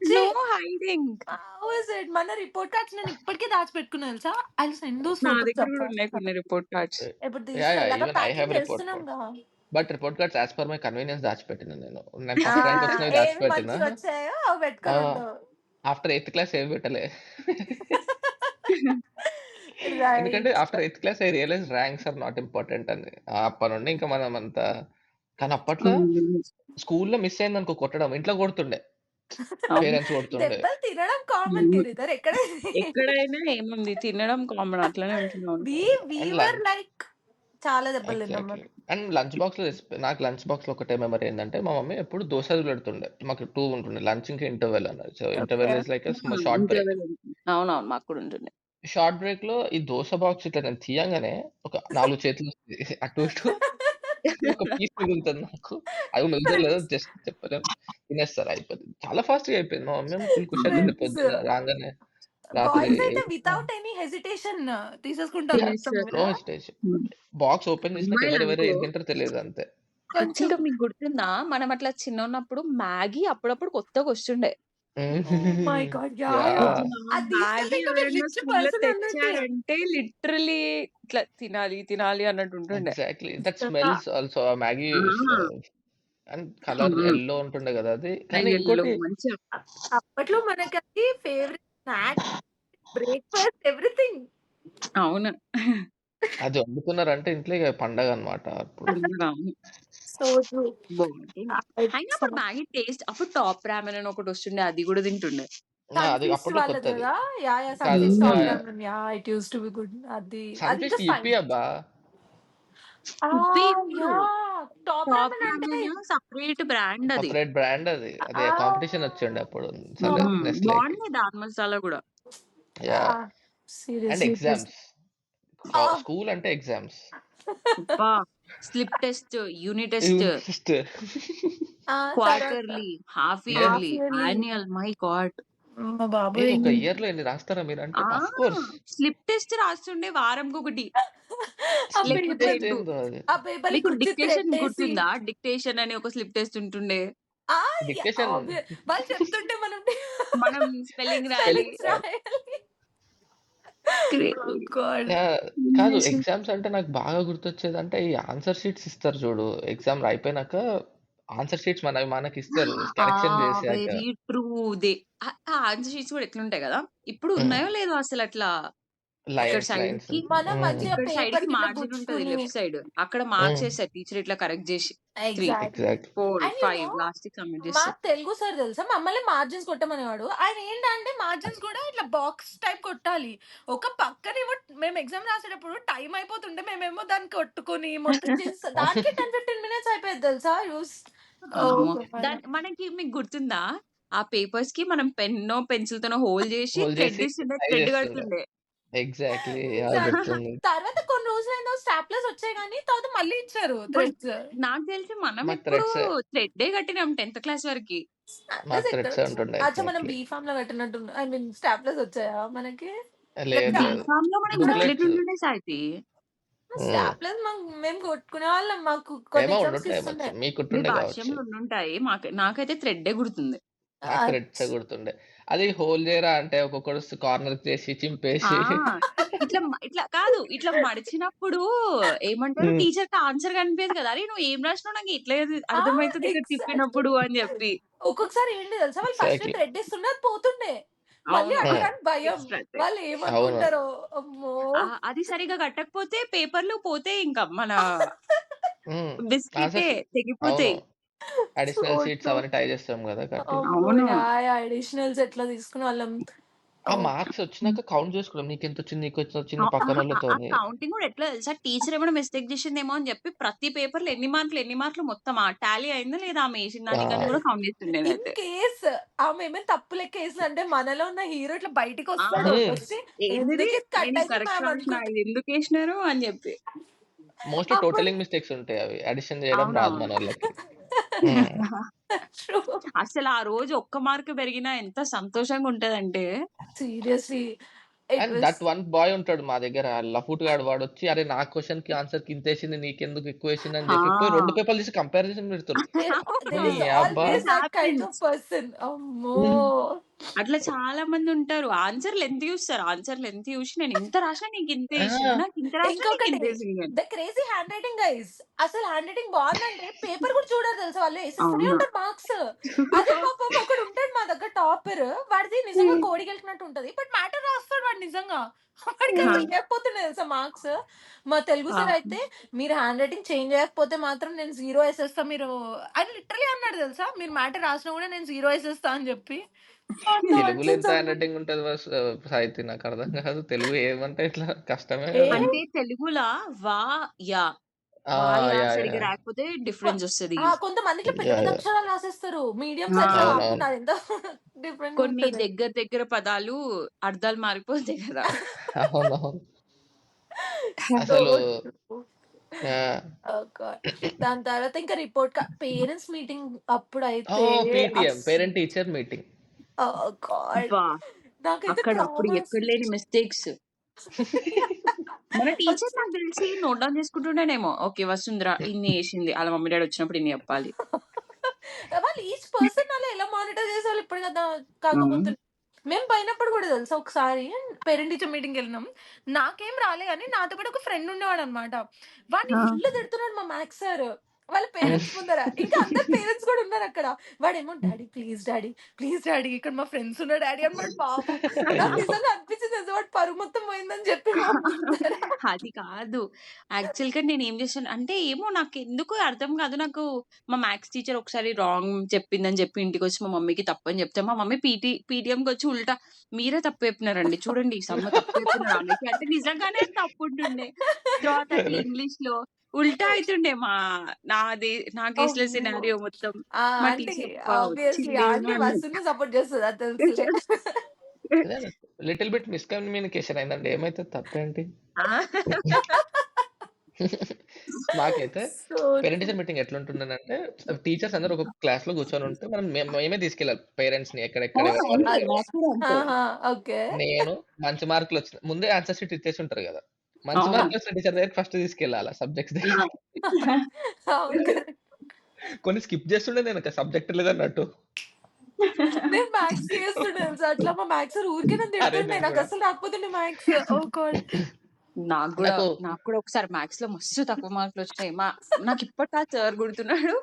B: ఛీ!
C: No hiding.
B: How is it? మన రిపోర్ట్ కార్డ్స్ నేను ఇప్పటికి దాచిపెట్టుకున్నా తెలుసా? ఐ విల్ సెండ్ దోస్
C: నా
B: ఫోటోస్
C: దగ్గర
B: అక్క.
C: గూడా ఉన్నాయి కొన్ని రిపోర్ట్ కార్డ్స్.
B: ఇప్పుడు
A: యాహ్!
B: ఎలాగో
A: even I have
B: packing
A: report
B: చేస్తున్నాంగా.
A: Cards. But report cards as per my convenience దాచిపెట్టిన నేను. నేను
B: ఆ!
A: ఫస్ట్ ర్యాంక్ వచ్చినవి
B: ఏవి
A: దాచిపెట్టిన.
B: మంచిగొచ్చాయో అవి
A: ఆ!
B: పెట్టుకొనుంటావు.
A: ఆఫ్టర్ 8థ్ క్లాస్ ఏవి పెట్టలే. ఎందుకంటే
B: right.
A: After eighth class I realised ranks are not important అని. అప్పటి నుండి ఇంకా మనం అంతా కానీ అప్పట్లో
C: హ్మ్.
A: స్కూల్‌లో మిస్ అయిందనుకో కొట్టడం. ఇంట్లో కొడుతుండే.
C: అవును.
A: పేరెంట్స్ కొడుతుండే.
B: దెబ్బలు తినడం కామన్
C: హ్మ్.
B: గిరిధర్ ఎక్కడైనా.
C: ఎక్కడైనా ఏముంది తినడం కామన్ అట్లనే ఉంటున్నాం.
B: వి వి
A: అండ్
B: వర్ లైక్ చాలా దెబ్బలు తిన్నాం
A: ఎగ్జాక్ట్‌లీ.
B: మనం.
A: అండ్ లంచ్ బాక్స్‌లో నాకు లంచ్ బాక్స్‌లో ఒకటే మెమరీ ఏందంటే, మా మమ్మీ ఎప్పుడు దోసలు పెడుతుండే. మాకు 2 ఉంటుండే. లంచ్ ఇంకా ఇంటర్వెల్ అన్నది. So,
B: okay.
A: Interval is like short break.
C: Interval ఉంటుంది. అవునవును. మాకు కూడా ఉంటుండే.
A: షార్ట్ బ్రేక్‌లో ఈ దోస బాక్స్ ఇట్లా నేను తీయంగానే ఒక 4 చేతులొస్తాయి. అటు ఇటు ఒక పీస్ మిగులుతది నాకు. అది మిగులుతదో లేదో జస్ట్ చెప్పలేం. తినేస్తారు అయిపోద్ది. చాలా ఫాస్ట్‌గా అయిపోయింది. మా మమ్మీ ఏమో ఫుల్ ఖుషి అయితుండే
B: ట్విన్స్.
A: పొద్దున రాంగానే రాత్రి
B: బాయ్స్ అయితే
A: 8
B: వితౌట్ ఎనీ హెసిటేషన్ తీసేసుకుంటారు మొత్తం
C: తినేస్తారు.
A: నో
B: గదా!
A: హెసిటేషన్.
C: హ్మ్.
A: బాక్స్ ఓపెన్ చేసినాక ఎవరెవరు
C: అమ్మాయిలనుకో
A: ఏం తింటారో తెలీదు అంతే.
B: కొంచెం.
C: యాక్చువల్‌గా మీకు గుర్తుందా? మనం అట్లా చిన్నగున్నప్పుడు మ్యాగీ అప్పుడప్పుడు కొత్తగొస్తుండే.
B: Oh my God! Yeah! Yeah!
A: Yeah!
C: గుర్తుందా?
B: అది తీసుకెళ్తే
C: మ్యాగీ
B: ఇంక మీరు
C: ఎవరైనా
B: రిచ్
C: స్కూల్‌లో
B: పర్సన్ అన్నట్టే.
C: తెచ్చారంటే లిటరల్లీ ఇట్లా తినాలి, తినాలి అన్నట్టు ఉంటుండే.
A: ఎగ్జాక్ట్‌లీ. దట్
B: నిజంగా.
A: స్మెల్స్ ఆల్సో ఆ మ్యాగీ
C: ఆ!
A: అండ్ కలర్
C: అవును.
A: యెల్లో ఉంటుండే గదా! అది.
C: ఆ
A: కానీ
C: యెల్లో
A: ఇంకోటి
B: అ అప్పట్లో మనకది ఫేవరెట్ స్నాక్, బ్రేక్‌ఫాస్ట్ ఎవ్రీథింగ్.
C: అవును.
A: అది వండుతున్నారంటే ఇంట్లో ఇగ పండగన్నమాట అప్పుడు.
C: పండుగ. అవును.
B: So true.
C: బావుంటుంది. అయినా అప్పుడు మ్యాగీ టేస్ట్ అప్పుడు టాప్ రామెన్ అని ఒకటొస్తుండే అది గూడా తింటుండే.
A: అది
B: సన్‌ఫీస్ట్
A: అప్పట్లో
B: వాళ్ళది
A: కొత్తది.
B: గదా! యాహ్! యాహ్!
A: కాదు.
B: Sunfeast top
C: hmm.
B: Ramen. Yeah! It used to be good. అది అది
A: సన్‌ఫీస్ట్
B: జస్ట్ ఫైన్.
A: యిప్పీ అబ్బా!
C: ఇప్పి ఇప్పుడు
B: యాహ్! టాప్
C: టాప్
B: రామన్ అంటే
C: రామెన్ సెపరేట్ బ్రాండ్ అది.
A: సెపరేట్ బ్రాండ్ అది. అదే కాంపిటీషన్
B: ఆ!
A: వచ్చిండే అప్పుడు. సరే నెస్లేకి.
C: బాగుంది దాల్ మసాలా కూడా.
A: Yeah!
B: Yeah!
A: And
B: seriously it was
A: exams.
B: ఆ!
A: స్కూల్ అంటే ఎగ్జామ్స్.
C: అబ్బా! Slip test, unit test,
A: unit test.
B: ఆ! తర్వాత
C: క్వార్టర్లీ, హాఫ్
A: ఇంగ
B: half
C: yearly,
B: yearly.
C: Annual. My God!
B: అమ్మ
A: ఏది
B: బాబోయ్!
A: ఒక ఇయర్‌లో ఎన్ని రాస్తారా మీరంటే?
C: ఆ!
A: Of course.
C: స్లిప్ టెస్ట్ రాస్తుండే వారంకొకటి.
B: ఆ
A: స్లిప్
C: లేకపోతే
B: పేపర్
A: టెస్ట్
C: 2.
A: ఏందో అది.
B: ఆ పేపర్‌ని
C: మీకు
B: కుర్చీ
C: డిక్టేషన్
B: థ్రెడ్డేసి
C: గుర్తుందా? డిక్టేషన్ అని ఒక స్లిప్ టెస్ట్ ఉంటుండే.
B: ఆ!
A: డిక్టేషన్
B: వాళ్ళు చెప్తుంటే మనం
C: మనం స్పెల్లింగ్ రాయాలి.
B: స్పెల్లింగ్స్ రాయాలి. ఓహ్
C: క్రేజీ.
B: గాడ్!
A: కాదు ఎగ్జామ్స్ అంటే నాకు బాగా గుర్తొచ్చేదంటే ఈ ఆన్సర్ షీట్స్ ఇస్తారు చూడు. ఎగ్జామ్ అయిపోయినాక ఆన్సర్ షీట్స్ మనకిస్తారు
C: ఆ!
A: కరెక్షన్ చేసాక.
C: Very true. దే ఆ ఆన్సర్ షీట్స్ కూడా ఎట్లుంటాయి గదా! ఇప్పుడు
A: హ్మ్.
C: ఉన్నాయో లేదో అసలట్లా. ఇక్కడ
A: లైన్స్
C: సైడ్‌కి
B: మనం
A: హ్మ్.
B: మంచిగా
C: ఇక్కడ సైడ్‌కి
B: పేపర్‌కి ఇట్లా
C: మార్జిన్ ఉంటది
B: గుచ్చుకుని
C: లెఫ్ట్ సైడ్. అక్కడ మార్క్స్
A: హ్మ్.
C: చేస్తారు టీచర్ ఇట్లా కరెక్ట్ జేసి. 3,
B: ఎగ్జాక్ట్‌లీ.
C: 4,
B: అండ్
C: 5 లాస్ట్‌కి సబ్మిట్
B: మా
C: చేస్తారు.
B: తెలుగు సార్ తెలుసా? మమ్మల్ని మార్జిన్స్ కొట్టమనేవాడు. ఆయన ఏంటంటే మార్జిన్స్ కూడా ఇట్లా బాక్స్ టైప్ కొట్టాలి. ఒక పక్కనేమో మేము ఎగ్జామ్ రాసేటప్పుడు టైం అయిపోతుంటే మేమేమో దాన్ని కొట్టుకొని మొత్తం చేసి దానికే 10, 15 మినిట్స్ అయిపోయేది తెలుసా? ఓహ్
C: అమ్మో!
B: గాడ్!
C: మనకి మీకు గుర్తుందా? ఆ పేపర్స్‌కి మనం పెన్నో, పెన్సిల్‌తోనో హోల్ జేసి
A: హోల్డ్
C: థ్రెడ్
A: చేసి
C: ఇస్తుండే,
A: ట్రై
C: థ్రెడ్
A: చేస్తుండే.
C: కడుతుండే.
A: ఎగ్జాక్ట్‌లీ. గుర్తుంది.
B: తర్వాత కొన్ని రోజులైందో స్టాప్లర్స్ వచ్చాయి గానీ, తర్వాత మళ్ళీ ఇచ్చారు
C: బట్
B: థ్రెడ్స్.
C: నాకు తెలిసి మనం
A: మాకు
C: ఎప్పుడు
A: థ్రెడ్సే.
C: థ్రెడ్డే కట్టినాం 10థ్ క్లాస్ వరకి.
A: మాకు
B: స్టాప్లర్స్
A: థ్రెడ్సే
B: ఎక్కడొచ్చాయి?
A: ఉంటుండే
B: అచ్చా! మనం
A: ఎగ్జాక్ట్‌లీ.
B: బీఫార్మ్‌లో కట్టినట్టు ఐ మీన్ స్టాప్లర్స్ వచ్చాయా మనకి?
A: లేదు
B: లేకపోతే
A: లేదు.
C: బీఫామ్‌లో మనకు బుక్లెట్
A: బుక్లెట్స్.
C: ఉంటుండే సాయితి.
A: హ్మ్.
B: స్టాప్లర్స్ మేము కొట్టుకునేవాళ్ళం. మాకు కొన్ని
A: ఏమో
B: ఎగ్జామ్స్‌కి
A: ఉండుంటాయేమో.
B: ఇస్తుండే.
C: మీ
A: మీకుంటుండే కావచ్చు.
C: భాష్యంలో ఉండుంటాయి. నాకైతే థ్రెడ్డే గుర్తుంది.
A: నాకు థ్రెడ్సే
B: అచ్
A: గుర్తుండే. అది హోల్ చేయరా అంటే ఒక్కొక్కడు కార్నర్‌కి చేసి
C: ఆ!
A: చింపేసి.
C: ఇట్లా కాదు. ఇట్లా మడిచినప్పుడు ఏమంటారు
A: హ్మ్.
C: టీచర్‌కి ఆన్సర్ కనిపియదు కదా! "అరె! నువ్వు ఏం రాసినావు నాకు ఇట్లా
B: ఆ!
C: అర్థమైతది ఇట్లా
B: ఎగ్జాక్ట్‌లీ.
C: తిప్పినప్పుడు" అని చెప్పి.
B: ఒక్కొక్కసారి ఏంటి తెలుసా? వాళ్ళు ఫస్ట్
A: ఎగ్జాక్ట్‌లీ.
B: థ్రెడ్ ఇస్తుండే అది పోతుండే. మళ్ళీ
C: అవును.
A: హ్మ్.
B: అడగడానికి భయం.
C: Extra thread.
B: వాళ్ళు
A: అవును.
B: ఏమనుకుంటారో? అమ్మో!
C: అది సరిగ్గా కట్టకపోతే పేపర్‌లు పోతాయి ఇంకా. మన
A: హ్మ్.
C: బిస్కిటే
A: ఆన్సర్స్ అవును.
C: తెగిపోతాయి.
B: So
A: additional sheets
B: true.
A: అవన్నీ టై చేస్తాం గదా! కట్టి.
B: అమ్మో!
C: అవును.
B: యాహ్! యాహ్! అడిషనల్స్ ఎట్లా తీసుకునేవాళ్ళం.
A: ఆ
B: ఓహ్!
A: మార్క్స్ వచ్చినాక కౌంట్ చేసుకున్నాం. నీకెంతొచ్చింది, నీకెంతొచ్చింది
C: ఆ
A: పక్కనోళ్ళతోని.
C: కౌంటింగ్ గూడా ఎట్లా తెలుసా? టీచర్ ఏమైనా మిస్టేక్ చేసిందేమో అని చెప్పి ప్రతి పేపర్‌లో ఎన్ని మార్కులు మొత్తం టాలీ అయిందా లేదా ఆమె ఏసిన దానికని
A: ఆ!
C: కూడా కౌంట్ చేస్తుండే
B: ఇన్
C: నేనైతే.
B: కేస్ ఆమె ఏమైనా తప్పు లెక్క ఏసిందంటే మనలో ఉన్న హీరో ఇట్లా
C: ఆ!
B: బయటికొస్తాడు.
A: హ్మ్.
B: వచ్చి
C: ఏందిది?
B: ఎందుకు ఇది కట్
C: నేను ఇది
B: అయింది
C: కరెక్ట్
B: మ్యామ్
C: రాసినా.
B: అనుకుంటా.
C: ఇది ఎందుకేసినారు అని చెప్పి.
A: మోస్ట్‌లీ
B: అప్పుడు
A: టోటలింగ్ మిస్టేక్స్ ఉంటాయి అవి. అడిషన్ చేయడం రాదు
C: అవునవును.
A: మనోళ్ళకి. హ్మ్.
B: ట్రూ.
C: అసలు ఆ రోజు ఒక్క మార్క్ పెరిగినా ఎంత సంతోషంగా ఉంటదంటే
B: seriously it
A: and
B: was
A: that one boy ఉంటాడు మా దగ్గర. లఫూట్ గాడు వాడొచ్చి, "అరే! నా క్వెషన్‌కి ఆన్సర్‌కి ఇంతేసింది. నీకెందుకు ఎక్కువేసిందని" చెప్పి పోయి 2
C: ఆ!
A: పేపర్లు తీసి కంపారిజన్ పెడతారు.
B: దేర్
A: నీ
B: ఈస్
A: అబ్బా!
B: Always
C: this
B: that kind of
C: happens.
B: Person. అమ్మో!
A: హ్మ్.
C: అట్లా చాలా మందుంటారు. ఆన్సర్ లెంత్ చూస్తారు. ఆన్సర్ లెంత్ చూసి నేను ఇంత రాసినా నీకింతేసింది.
A: ఆ!
C: నాకు ఇంత రాసినా
B: ఇంకొకటి
C: నీకింతేసింది అని.
B: The crazy hand writing guys. అసలు హ్యాండ్ రైటింగ్ బావుందంటే పేపర్ కూడా చూడరు తెలుసా వాళ్ళు ఏసేస్తూనే
C: అవును.
B: ఉంటారు మార్క్స్. అదే పాపం ఒకడుంటాడు మా దగ్గర టాపర్. వాడిది నిజంగా కోడిగెలికినట్టు ఉంటది. బట్ మ్యాటర్ రాస్తాడు వాడు నిజంగా. వాడికి
C: ఆ!
B: అసలు లేకపోతున్నాయి తెలుసా మార్క్స్. మా తెలుగు సార్
C: పాపం.
B: అయితే మీరు హ్యాండ్ రైటింగ్ చేంజ్ చేయకపోతే మాత్రం నేను 0 ఏసేస్తా మీరు ఆయన లిటరల్లీ అన్నాడు తెలుసా. మీరు మ్యాటర్ రాసినా కూడా నేను 0 ఏసేస్తా అని చెప్పి.
A: తెలుగులో ఎంత
B: నాన్‌సెన్స్
A: హ్యాండ్
B: అమ్మా.
A: రైటింగ్ ఉంటది సాహితీ నాకర్థం కాదు. తెలుగు ఏమంటే ఇట్లా కష్టమే
B: ఏ
A: అది.
C: అంటే తెలుగులా వా, యా.
A: ఆ!
C: వా, యా
A: యాహ్!
C: సరిగ్గా
A: యాహ్!
C: రాకపోతే
B: కొ
C: డిఫరెన్స్ ఒస్తది.
B: కొంతమంది ఇట్లా పెద్ద
A: యాహ్!
B: పెద్ద
A: యాహ్!
B: అక్షరాలు రాసేస్తారు. మీడియం
C: ఆ!
B: సైజ్‌లో
A: అవునవును.
B: కాకుండా అదెంత డిఫరెంట్‌గా
C: కొన్ని
B: ఉంటది.
C: దగ్గర దగ్గర పదాలు అర్థాలు మారిపోతాయి కదా!
A: అవునవును.
B: సో
A: అసలు
B: ట్రూ.
A: ఆ!
B: ఓహ్ గాడ్! దాని తర్వాత ఇంకా రిపోర్ట్ పేరెంట్స్ మీటింగ్ అప్పుడైతే
A: ఓహ్! పీటీఎం
B: అస్
A: పేరెంట్ టీచర్ మీటింగ్.
B: ఓహ్ గాడ్!
C: అబ్బా!
B: నాకైతే
C: అక్కడ అప్పుడు
B: ట్రామా
C: ఎక్కడ లేని మిస్టేక్స్. మన టీచర్
B: అసలు
C: నాకు తెలిసి నోట్ డౌన్ చేసుకుంటుండేనేమో. ఓకే. వసుంధర ఇన్ని ఏసింది. ఆళ్ళ మమ్మీ డ్యాడీ వచ్చినప్పుడు ఇన్ని చెప్పాలి.
B: వాళ్ళు ఈచ్ పర్సన్ అలా ఎలా మానిటర్ చేసేవాళ్ళు ఇప్పటికి
C: అవును.
B: కాకపోతే మేము పోయినప్పుడు కూడా తెలుసా ఒకసారి పేరెంట్ టీచర్ మీటింగ్‌కి వెళ్ళినాం. నాకేం రాలే గాని నాతో పాటు ఒక ఫ్రెండ్ ఉండేవాడన్నమాట. వాడిని
C: ఆ!
B: ఫుల్ తిడుతున్నాడు మా మ్యాథ్స్ సార్. వాళ్ళ పేరెంట్స్ ముందర. ఇంకా అందరు పేరెంట్స్ కూడా ఉన్నారు అక్కడ. వాడేమో డాడీ ప్లీజ్ డాడీ ఇక్కడ మా ఫ్రెండ్స్ ఉన్నారు డాడీ అన్నాడు పాపం. నాకు నిజంగా అనిపించింది తెలుసా వాడి పరువు మొత్తం పోయిందని చెప్పి మా ముందర.
C: అది కాదు. యాక్చువల్‌గా నేనేం చేశాను అంటే ఏమో నాకెందుకో అర్థం కాదు. నాకు మా మ్యాథ్స్ టీచర్ ఒకసారి రాంగ్ చెప్పిందని చెప్పి ఇంటికొచ్చి మా మమ్మీకి తప్పని చెప్తే, మా మమ్మీ పీటీఎంకొచ్చి ఉల్టా మీరే తప్పు చెప్పినారండి. చూడండి ఈ సమ్మ తప్పు చెప్పినారు ఆమెకి. అంటే నిజంగానే తప్పుంటుండే. తర్వాత అట్లా ఇంగ్లీష్‌లో ఉల్టా అయితుండే నా కేస్‌లో
B: అమ్మో!
C: సినారియో మొత్తం.
B: ఆ!
C: మా
B: అంటే
C: టీచర్
B: ఆబ్వియస్‌లీ
C: వచ్చింది
B: ఆంటీ వసుని సపోర్ట్ చేస్తది అది తెలుసులే.
A: అదే లిటిల్ బిట్ మిస్‌కమ్యూనికేషన్ అయిందండి. ఏమైతది తప్పేంటి?
C: ఆ!
A: మాకైతే
B: సో
A: పేరెంట్ టీచర్ మీటింగ్ ఎట్లుంటుండనంటే టీచర్స్ అందరూ ఒక క్లాస్‌లో కూర్చొని ఉంటే మేమే తీసుకెళ్ళాలి పేరెంట్స్‌ని ఎక్కడెక్కడ
C: ఆ!
A: ఎవరెవరు
C: అంతే.
B: అది
C: మాకు కూడా అంతే.
B: ఆహా! ఓకే.
A: నేను మంచి మార్కులు వచ్చిన ముందే ఆన్సర్ షీట్ ఇచ్చేసి ఉంటారు కదా! మంచి
C: అవును.
A: మార్కులు వచ్చిన టీచర్ దగ్గరికి ఫస్ట్ తీసుకెళ్ళాలి సబ్జెక్ట్స్
C: ఆ!
A: దగ్గరికి.
B: అవును కరెక్ట్.
A: కొన్ని స్కిప్ చేస్తుండే నేను సబ్జెక్ట్ లేదన్నట్టు.
B: నేను మ్యాథ్స్ చేస్తుండే తెలుసా అట్లా మా మ్యాథ్స్ సార్ ఊరికే నన్ను
A: అరే
B: తిడుతుండే.
A: నేను
B: నాకు
A: కూడా.
B: అసలు రాకపోతుండే మ్యాథ్స్. ఓహ్ గాడ్!
A: నాకు
C: నాకు కూడా ఒకసారి మ్యాథ్స్‌లో మస్తు తక్కువ మార్కులొచ్చినాయి. నాకిప్పటికి ఆ సార్ గుర్తున్నాడు.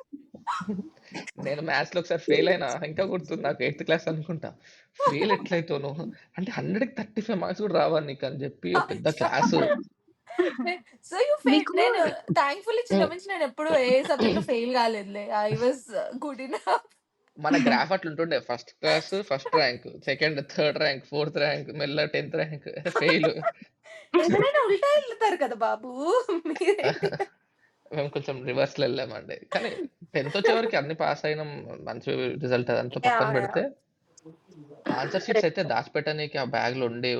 A: నేను మ్యాథ్స్‌లో ఒకసారి ఫెయిల్ అయినా. ఇంకా గుర్తుంది నాకు 8థ్ క్లాస్ అనుకుంటా. ఫెయిల్ ఎట్లయితావు నువ్వు? అంటే 100కి 35 మార్క్స్ కూడా రావా నీకని చెప్పి ఒక పెద్ద క్లాసు.
B: So you fail.
C: మీకు
B: నేను థాంక్‌ఫుల్లీ
A: హ్మ్.
B: చిన్నప్పటి నుంచి నేను ఎప్పుడు ఏ సబ్జెక్ట్‌లో ఫెయిల్ కాలేదులే. I was good enough.
A: మన గ్రాఫ్ అట్లుంటుండే. First class first rank, second third rank, fourth rank, మెల్లగా 10థ్ ర్యాంక్ ఫెయిల్.
B: ఎవరైనా ఉల్టా ఎళ్తారు కదా బాబు. మీరేంటి?
A: మేము కొంచెం రివర్స్‌లో వెళ్ళామండి. కానీ 10థ్ వచ్చేవరకి అన్ని పాస్ అయినాం. మంచి రిజల్ట్ అదంతా పక్కన
B: యాహ్!
A: పెడితే,
B: యాహ్!
A: ఆన్సర్ షీట్స్ అయితే దాచిపెట్టనీకి ఆ బ్యాగ్‌లో ఉండి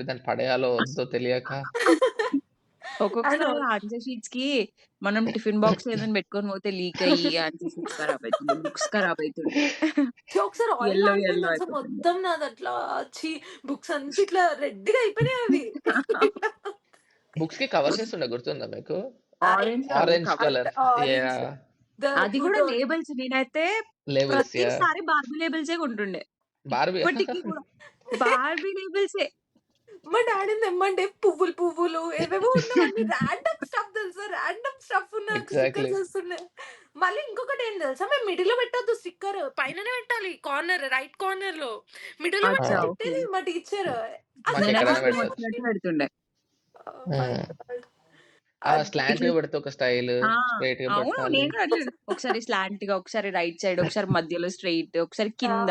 A: దాన్ని పడేయాలో వద్దో తెలియక
B: అండ్
C: ఒక్కొక్కసారి ఆన్సర్ షీట్స్‌కి మనం టిఫిన్ బాక్స్‌లో ఏదైనా పెట్టుకొని పోతే లీక్ అయ్యి ఆన్సర్ షీట్స్ ఖరాబ్ అయితుండే. బుక్స్ ఖరాబ్ అయితుండే.
B: ఒకసారి ఆయిల్
C: యెల్లో
B: కారిపోయింది
C: యెల్లో
B: తెలుసా
C: అయిపోతుండే.
B: మొత్తం నాది అట్లా బుక్స్ అంతా ఇట్లా రెడ్‌గా అయిపోయినాయి అవి.
A: బుక్స్‌కి కవర్స్ ఏస్తుండే గుర్తుందా మీకు?
C: Orange colour
A: orange
C: cover.
A: Colour.
B: Orange
A: yeah!
B: The
C: అది
B: గుడ్
C: కూడా
B: ఓల్డ్
C: లేబుల్స్ నేనైతే
A: లేబుల్స్ యాహ్!
C: ప్రతిసారి బార్బీ లేబుల్సే కొంటుండే.
A: బార్బీ.
C: ఇప్పటికి కూడా బార్బీ లేబుల్సే.
B: మా డాడీని తెమ్మంటే పువ్వులు ఏవేవో ఉన్నవన్నీ ర్యాండమ్ స్టఫ్ తెలుసా? ర్యాండమ్ స్టఫ్ ఉన్న
A: ఎగ్జాక్ట్‌లీ.
B: స్టిక్కర్స్ వస్తుండే. మళ్ళీ ఇంకొకటి ఏం తెలుసా? మేము మిడిల్‌లో పెట్టొద్దు స్టిక్కర్. పైననే పెట్టాలి. రైట్ కార్నర్‌లో. మిడిల్‌లో
A: ఆ!
B: పెడితే
C: అచ్చా! ఓకే.
B: తిట్టేది మా టీచర్.
C: నేనైతే
A: మాకెక్కడైనా
B: అసలు
C: ఇష్టం
A: పెట్టొచ్చు.
C: వచ్చినట్టు పెడుతుండే.
B: ఓహ్ మై
A: హ్మ్.
B: గాడ్!
A: ఆ
B: అది
C: ఇట్లా
A: స్లాంట్‌గా పెడితే ఒక స్టైలు,
C: ఆ!
A: స్ట్రెయిట్‌గా
C: అవును.
A: పెట్టాలి.
C: నేను కూడా అట్లనే. ఒకసారి స్లాంట్‌గా, ఒకసారి రైట్ సైడ్, ఒకసారి మధ్యలో స్ట్రెయిట్, ఒకసారి
B: ఆ!
C: కింద.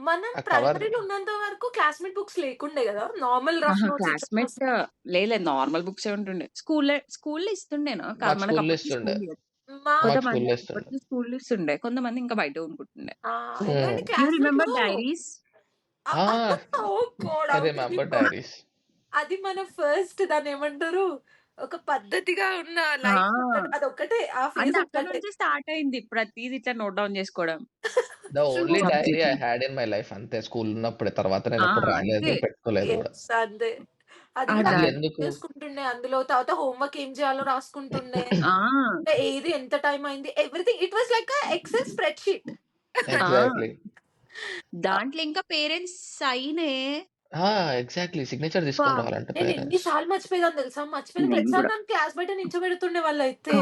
B: మనం
A: ఆ కవర్
B: ప్రైమరీలో ఉన్నంత వరకు క్లాస్‌మేట్ బుక్స్ లేకుండే గదా! నార్మల్ రఫ్
C: ఆహా!
B: నోట్స్
C: క్లాస్‌మేట్
B: ఇచ్చేవాళ్ళు.
C: లేదు నార్మల్ బుక్సే ఉంటుండే. స్కూల్‌లో ఇస్తుండేనా?
A: మాకు
C: మనకు
A: స్కూల్‌లో
C: అప్పట్లో
A: ఇస్తుండే.
C: స్కూల్ లేదు.
B: మా
A: మాకు
C: కొంతమంది
A: స్కూల్‌లో ఇస్తుండే.
C: అప్పట్లో స్కూల్‌లో ఇస్తుండే. కొంతమంది ఇంకా బయట కొనుక్కుంటుండే.
A: హ్మ్.
B: ఎందుకంటే
C: యూ
B: క్లాస్‌మేట్‌లో
C: రిమెంబర్ డైరీస్?
A: ఆ!
B: ఓహ్ గాడ్!
A: ఐ
B: అవును.
A: Remember diaries.
B: అది మన ఫస్ట్ దాన్నేమంటారు? ఒక పద్ధతిగా ఉన్న లైఫ్
C: ఆ!
B: అదొక్కటే. ఆ
C: అంటే
B: ఫేజ్
C: అక్కడి
B: ఒక్కటే.
C: నుంచే స్టార్ట్ అయింది. ప్రతీది ఇట్లా నోట్ డౌన్ చేసుకోవడం.
A: The only
B: true.
A: Diary I
C: సబ్జెక్ట్‌లు.
A: హాడ్ ఇన్ మై లైఫ్ అంతే స్కూల్ ఉన్నప్పుడే. తర్వాత
C: ఆ!
A: నేనెప్పుడు
C: అంతే.
A: రాయలేదు, పెట్టుకోలేదు గూడా.
B: యెస్. అంతే. అది
C: ఆ
B: గూడా
A: అది
C: డై
A: ఎందుకు
B: చేసుకుంటుండే అందులో. తర్వాత హోంవర్క్ ఏం చేయాలో రాసుకుంటుండే.
C: ఆ!
B: ఏది ఎంత టైమ్ అయింది. Everything it was like Excel spreadsheet.
C: ఆ!
A: ఎగ్జాక్ట్‌లీ.
C: దాంట్లో ఇంకా పేరెంట్స్ సైనే
A: ఆ! ఎగ్జాక్ట్‌లీ. సిగ్నేచర్
C: అబ్బా!
A: తీసుకొని రావాలంట
B: నేను ఎన్ని
A: పేరెంట్స్.
B: సార్లు మర్చిపోయేదాన్ని తెలుసా? మర్చిపోయిన
C: నేను
B: ప్రతిసారి
C: గూడా.
B: నన్ను క్లాస్ బయట నించోబెడుతుండే వాళ్ళైతే.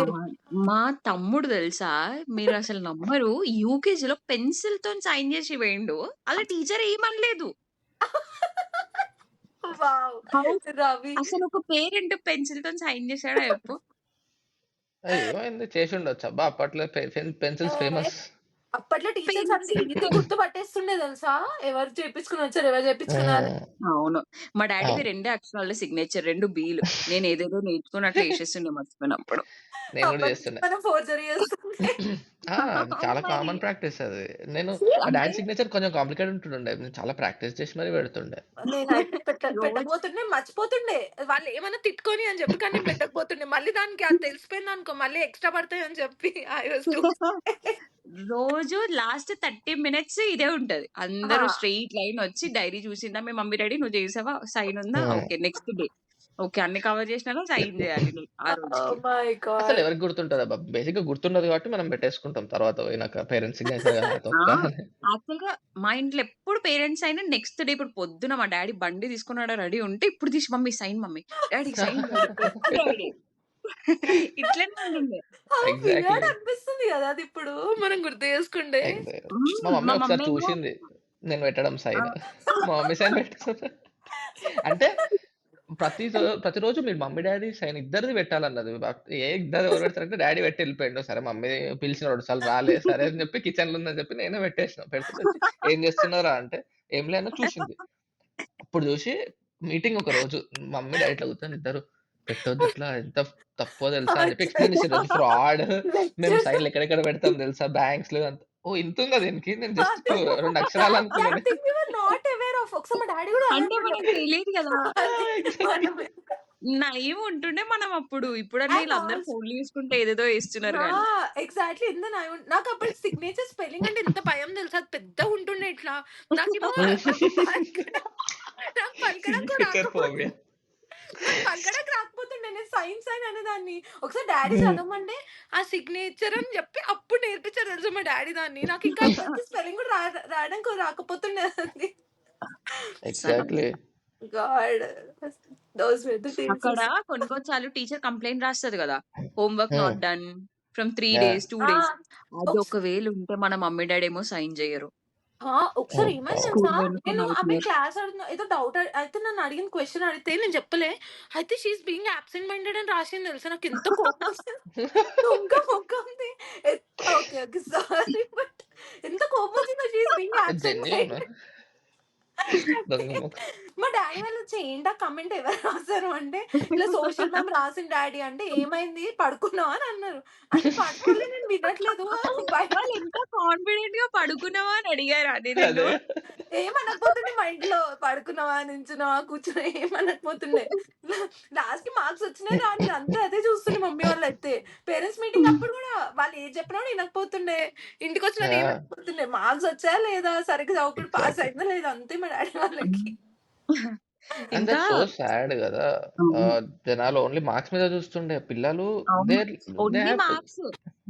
C: మా తమ్ముడు తెలుసా? మీరసలు నమ్మరు. యూకేజీలో పెన్సిల్‌తోని సైన్ జేసి పోయిండు. ఆళ్ళ టీచర్ ఏమనలేదు.
B: వావ్!
C: హౌ
B: రవి.
C: అసలొక పేరెంట్ పెన్సిల్‌తోని సైన్ జేసాడా చెప్పు?
A: ఏమైంది చేసుండొచ్చు. అబ్బా! అప్పట్లో పెన్సిల్స్
B: ఏ
A: ఫేమస్.
B: అప్పట్లో టీచర్స్ అంతే ఈజీ
C: పెన్సిల్‌తోని
B: గుర్తు పట్టేస్తుండే తెలుసా? ఎవరు చేపించుకొనొచ్చారు, ఎవరు చేపించుకున్నారు.
A: హ్మ్.
C: అవును. మా డ్యాడీది
A: అవును.
C: రెండే అక్షరాల్లో సిగ్నేచర్ 2 బీలు. నేనేదేదో నేర్చుకొని అట్లా ఏసేస్తుండే మర్చిపోయినప్పుడు.
A: నేను గూడా
B: అప్పటి నుంచి
A: చేస్తుండే.
B: మనం ఫోర్జరీ చేస్తుండే.
A: ఆ! అది చాలా
C: మరి
A: కామన్ ప్రాక్టీస్ అది. నేను మా
C: అంటే
A: డాడీ సిగ్నేచర్ కొంచెం కాంప్లికేటెడ్ ఉంటుండే. నేను చాలా ప్రాక్టీస్ చేసి మరీ పెడుతుండే.
B: నేనైతే
C: రోజు
B: పెట్టకపోతుండే, మర్చిపోతుండే. వాళ్ళేమన్నా తిట్టుకొని అని చెప్పి కానీ నేను పెట్టకపోతుండే. మళ్ళీ దానికి అది తెలిసిపోయిందనుకో మళ్ళీ ఎక్స్‌ట్రా పడతాయని చెప్పి ఐ వాస్ టూ
C: రోజు లాస్ట్ 30 మినిట్స్ ఇదే ఉంటది. అందరూ
B: ఆ!
C: స్ట్రెయిట్ లైన్ వచ్చి డైరీ చూసిందా మీ మమ్మీ డాడీ నువ్వు చేసావా? సైన్ ఉందా?
A: హ్మ్.
C: ఓకే. Next day. ఓకే. అన్ని కవర్ చేసినాక సైన్ చేయాలి నువ్వు ఆ
B: ఓహ్
C: రోజుకి.
B: మై
A: అసలు
B: గాడ్!
A: ఎవరికి గుర్తుంటదబ్బా! బేసిక్‌గా గుర్తుండదు కాబట్టి మనం పెట్టేసుకుంటాం తర్వాత పోయినాక పేరెంట్స్ సిగ్నేచర్ కదా!
C: ఆ!
A: తొక్క అని.
C: యాక్చువల్‌గా మా ఇంట్లో ఎప్పుడు పేరెంట్స్ అయినా నెక్స్ట్ డే ఇప్పుడు పొద్దున మా డ్యాడీ బండి తీసుకొని ఆడ రెడీ ఉంటే ఇప్పుడు తీసి mummy sign mummy. Daddy sign daddy. ఎప్పుడు డ్యాడీ. ఇట్లనే ఉంటుండే.
B: How
A: exactly.
B: వియర్డ్ అనిపిస్తుంది కదా అది ఇప్పుడు మనం గుర్తు చేసుకుంటే.
A: మా మమ్మీ
C: మా
A: ఒకసారి
C: మమ్మీ ఏమో
A: చూసింది నేను పెట్టడం
C: ఆ!
A: సైన్. మా మమ్మీ సైన్ పెట్టుకున్నా. అంటే ప్రతిరోజు మీరు మమ్మీ, డ్యాడీ సైన్ ఇద్దరిది పెట్టాలన్నది. ఇద్దరు ఎవరు పెడతారంటే డ్యాడీ పెట్టి వెళ్ళిపోయిండు. సరే మమ్మీ పిలిచిన 2 సార్లు రాలే సరే అని చెప్పి కిచెన్‌లో ఉందని చెప్పి నేనే పెట్టేసిన. పెడుతుంటే వచ్చి "ఏం చేస్తున్నావురా" అంటే "ఏం లే" అన్న చూసింది. అప్పుడు చూసి మీటింగ్ ఒకరోజు మమ్మీ, డ్యాడీ ఇట్లా కూర్చొని ఇద్దరు "పెట్టొద్దు ఇట్లా ఎంత తప్పో తెలుసా" అని చెప్పి ఎక్స్‌ప్లెయిన్ చేసిర్రు. "అది ఫ్రాడ్. మేము
B: లెక్చర్స్
A: సైన్‌లు ఎక్కడెక్కడ పెడతాం తెలుసా బ్యాంక్స్‌లో" అంతా. ఓహ్! ఇంతుందా దీనికి? నేను జస్ట్
B: అదే
A: 2 అక్షరాలు అనుకున్నా
B: దట్
A: నేను.
B: Thing we were not aware of. ఒకసారి మా డాడీ కూడా అదే
C: అంటే
B: అన్నాడు.
C: మనకు తెలీదు కదా!
B: అదే
A: ఎగ్జాక్ట్‌లీ.
B: మనం
C: నైవ్ ఉంటుండే మనం అప్పుడు. ఇప్పుడన్నా
B: అండ్
C: వీళ్ళందరూ
B: ఆల్సో
C: ఫోన్‌లు చూసుకుంటే ఏదేదో చేస్తున్నారు గానీ.
B: ఎగ్జాక్ట్లీ ఎంత నాకు అప్పుడు సిగ్నేచర్ స్పెల్లింగ్ అంటే ఎంత భయం తెలుసా, అది పెద్దగా ఉంటుండే ఇట్లా. నాకేమో పలకడం నాకు పలకడానికి
A: సిగ్నేచర్
B: రాకపోతుండే.
A: ఫోబియా.
B: నాకు పలకడానికి రాకపోతుండే. నేను సైన్స్ అని అనేదాన్ని. ఒకసారి డాడీ చదవమంటే ఆ సిగ్నేచర్ అని చెప్పి అప్పుడు నేర్పించారు తెలుసా మా డాడీ దాన్ని. నాకు ఇంకా అప్పటికి స్పెల్లింగ్ కూడా రాయడానికి రాకపోతుండే అది.
A: Exactly.
B: God those were the
C: అక్కడ
B: డేస్.
C: కొన్ని కొన్ని సార్లు టీచర్ కంప్లెయింట్ రాస్తది గదా! హోమ్ వర్క్
A: హ్మ్.
C: Not done from 3
A: yeah!
C: Days, 2 days. అది
B: ఒకసారి
C: ఒకవేళ ఉంటే మన మమ్మీ డ్యాడీ ఏమో సైన్ జెయ్యరు.
B: ఒకసారి
A: హ్మ్.
B: ఏమైంది
A: అవును.
B: తెలుసా?
C: స్కూల్‌లో ఎందుకో
B: నేను ఆమె
C: నైట్‌మేర్.
B: క్లాస్ అడుగుతున్నా ఏదో డౌట్ అయితే నన్ను అడిగిన క్వెషన్ అడిగితే నేను చెప్పలే. అయితే she is being absent minded అని రాసింది తెలుసా? నాకెంత కోపమొచ్చింది. దొంగ మొఖంది. ఓకే. ఓకే. సారీ బట్ ఎంత కోపమొచ్చిందో she is being absent
A: genuine
B: minded.
A: దొంగ మొఖం.
B: మా డ్యాడీ వాళ్ళొచ్చి ఏంటా కామెంట్ ఎవరు రాసారు అంటే, ఇట్లా సోషల్ మ్యామ్ రాసింది డ్యాడీ అంటే, "ఏమైంది పడుకున్నావా?" అని అన్నారు. అంటే పడుకోలే నేను వినట్లేదు అని భయపడ్డా.
C: వాళ్ళెంత కాన్ఫిడెంట్‌గా పడుకున్నావా అని అడిగారానే నిన్ను?
A: అదే.
B: ఏమనకపోతుండే మా ఇంట్లో. పడుకున్నావా, నించున్నావా, కూర్చున్నావా ఏమనకపోతుండే. లాస్ట్‌కి మార్క్స్ వచ్చినాయి రాలేదు అంతే అదే చూస్తుండే మమ్మీ వాళ్ళైతే. పేరెంట్స్ మీటింగ్ అప్పుడు గూడా వాళ్ళు ఏది చెప్పినా గూడా ఇనకపోతుండే. ఇంటికొచ్చినాక
A: యాహ్!
B: ఏమనకపోతుండే. మార్క్స్ వచ్చాయా లేదా? సరిగ్గా చదవకుండా పాస్
A: ఎగ్జాక్ట్‌లీ.
B: అయిందా లేదా? అంతే మా డాడీ వాళ్ళకి.
A: అండ్
C: ఇంకా
A: దట్స్ సో సాడ్ గదా!
C: అవును.
A: జనాలు ఓన్లీ మార్క్స్ మీద చూస్తుండే. పిల్లలు
C: అవును.
A: There they
C: only
A: have
C: marks.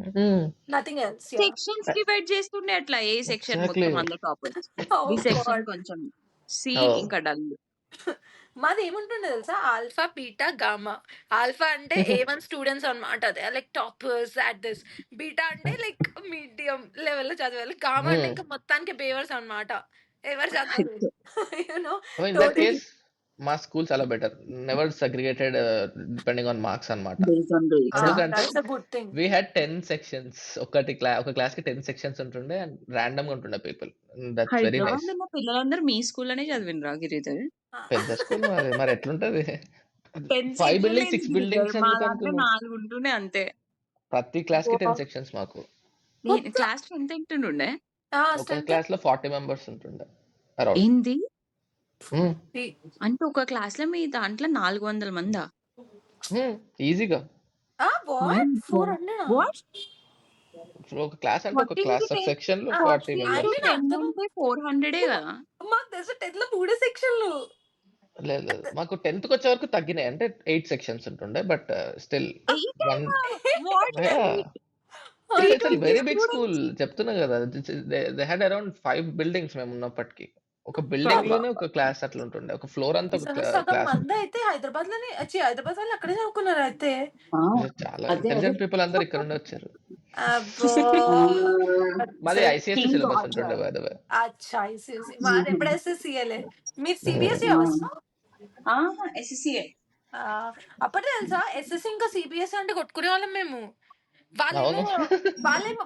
A: Hmm.
B: Nothing else. Yeah!
C: Sections divide చేస్తుండే అట్లా. A section
A: exactly.
C: మొత్తం అందరు toppers. B
B: oh
C: section
B: God!
C: కొంచెం. C
A: oh!
C: ఇంకా డల్.
B: మాదేముంటుండే తెలుసా? Alpha, beta, gamma. ఆల్ఫా అంటే A1 స్టూడెంట్స్ అన్నమాట. They are like toppers at this. Beta అంటే లైక్ మీడియం లెవెల్‌లో చదివేవాళ్ళు. గామా అంటే
A: హ్మ్.
B: ఇంకా మొత్తానికి బేవర్స్ అన్నమాట. ఎవరు చదవరు. You know
A: so, in that
B: totally.
A: Case మా స్కూల్ చాలా better. Never segregated depending on marks అన్నమాట.
C: Based on rates.
A: ఎందుకంటే
B: that's a good thing.
A: We had 10 sections. ఒక క్లాస్‌కి 10 సెక్షన్స్ ఉంటుండే అండ్ రాండమ్‌గా ఉంటుండే పీపుల్. That's very nice.
C: హైదరాబాద్‌లో ఉన్న పిల్లలందరూ మీ స్కూల్‌లోనే చదివిండ్రా గిరిధర్?
A: పెద్ద స్కూల్ మాది. మరి ఎట్లుంటది?
C: 10
A: 5
C: సెక్షన్‌లు
A: బిల్డింగ్స్,
C: ఏంది
A: 6
C: గిరిధర్?
A: బిల్డింగ్స్
C: మా
A: ఎందుకు
C: దాంట్లో
A: అనుకున్నావు?
C: 4 ఉంటుండే అంతే.
A: ప్రతి క్లాస్‌కి 10
B: వావ్!
A: సెక్షన్స్ మాకు.
C: నేను
B: మొత్తం
C: క్లాస్ స్ట్రెంత్ ఎంతుంటుండే?
A: ఒక
B: స్ట్రెంత్
A: క్లాస్‌లో 40 మెంబర్స్ ఉంటుండే అరౌండ్.
C: ఏంది?
A: హ్మ్.
C: అంటే ఒక క్లాస్‌లో మీ దాంట్లో 400 మందా?
A: హ్మ్. ఈజీగా.
C: My
B: what?
C: గాడ్!
B: 400
C: వాట్?
A: ఒక క్లాస్ అంటే ఒక
C: 40 ఇంటూ
A: క్లాస్. ఒక
C: 10
A: సెక్షన్‌లో 40
C: 40 ఇంటూ
A: మెంబర్స్.
C: 10
B: అర్థం
C: ఉంటే 400 గదా!
B: మాకు తెలుసు 10లో 3 సెక్షన్‌లు.
A: లేదు లేదు. మాకు 10థ్‌కొచ్చే వరకు తగ్గినాయి. అంటే 8 సెక్షన్స్ ఉంటుండే. But still
C: 8
A: one
C: what the
A: yeah!
C: Hell!
A: It's a
C: 320
A: very big school.
C: Students.
A: చెప్తున్నా గదా! దే హాడ్ అరౌండ్ 5 బిల్డింగ్స్ మేమున్నప్పటికి. ఒక
C: బాబా!
A: బిల్డింగ్‌లోనే ఒక క్లాస్ అట్లుంటుండే. ఒక ఫ్లోర్ అంతా ఒక
B: సగం
A: క్లాస్ ఉంటుండే.
B: మందయితే హైదరాబాద్‌లోనే హైదరాబాద్ వాళ్ళు అక్కడే చదువుకున్నారయితే.
C: ఆ!
A: చాలా
C: అదే.
A: ఇంటెలిజెంట్ పీపుల్ అందరూ ఇక్కడ నుండే వచ్చారు.
B: అబ్బో!
A: మాది
B: అచ్చా!
A: ఐసీఎస్‌ఈ
C: కింగ్
A: సిలబస్ ఉంటుండే
C: రాజా.
A: By the way.
B: అచ్చా! ఐసీఐసీ. మాదెప్పుడు ఎస్ఎస్సీఏలే. మీరు
A: హ్మ్.
B: సీబీఎస్ఈ కావచ్చా?
C: ఆ! ఎస్ఎస్సీఏ.
B: అప్పట్లో తెలుసా ఎస్ఎస్సీ ఇంకా సీబీఎస్ఈ అంటే కొట్టుకునేవాళ్ళం మేము. వాళ్ళేమో
A: అవును.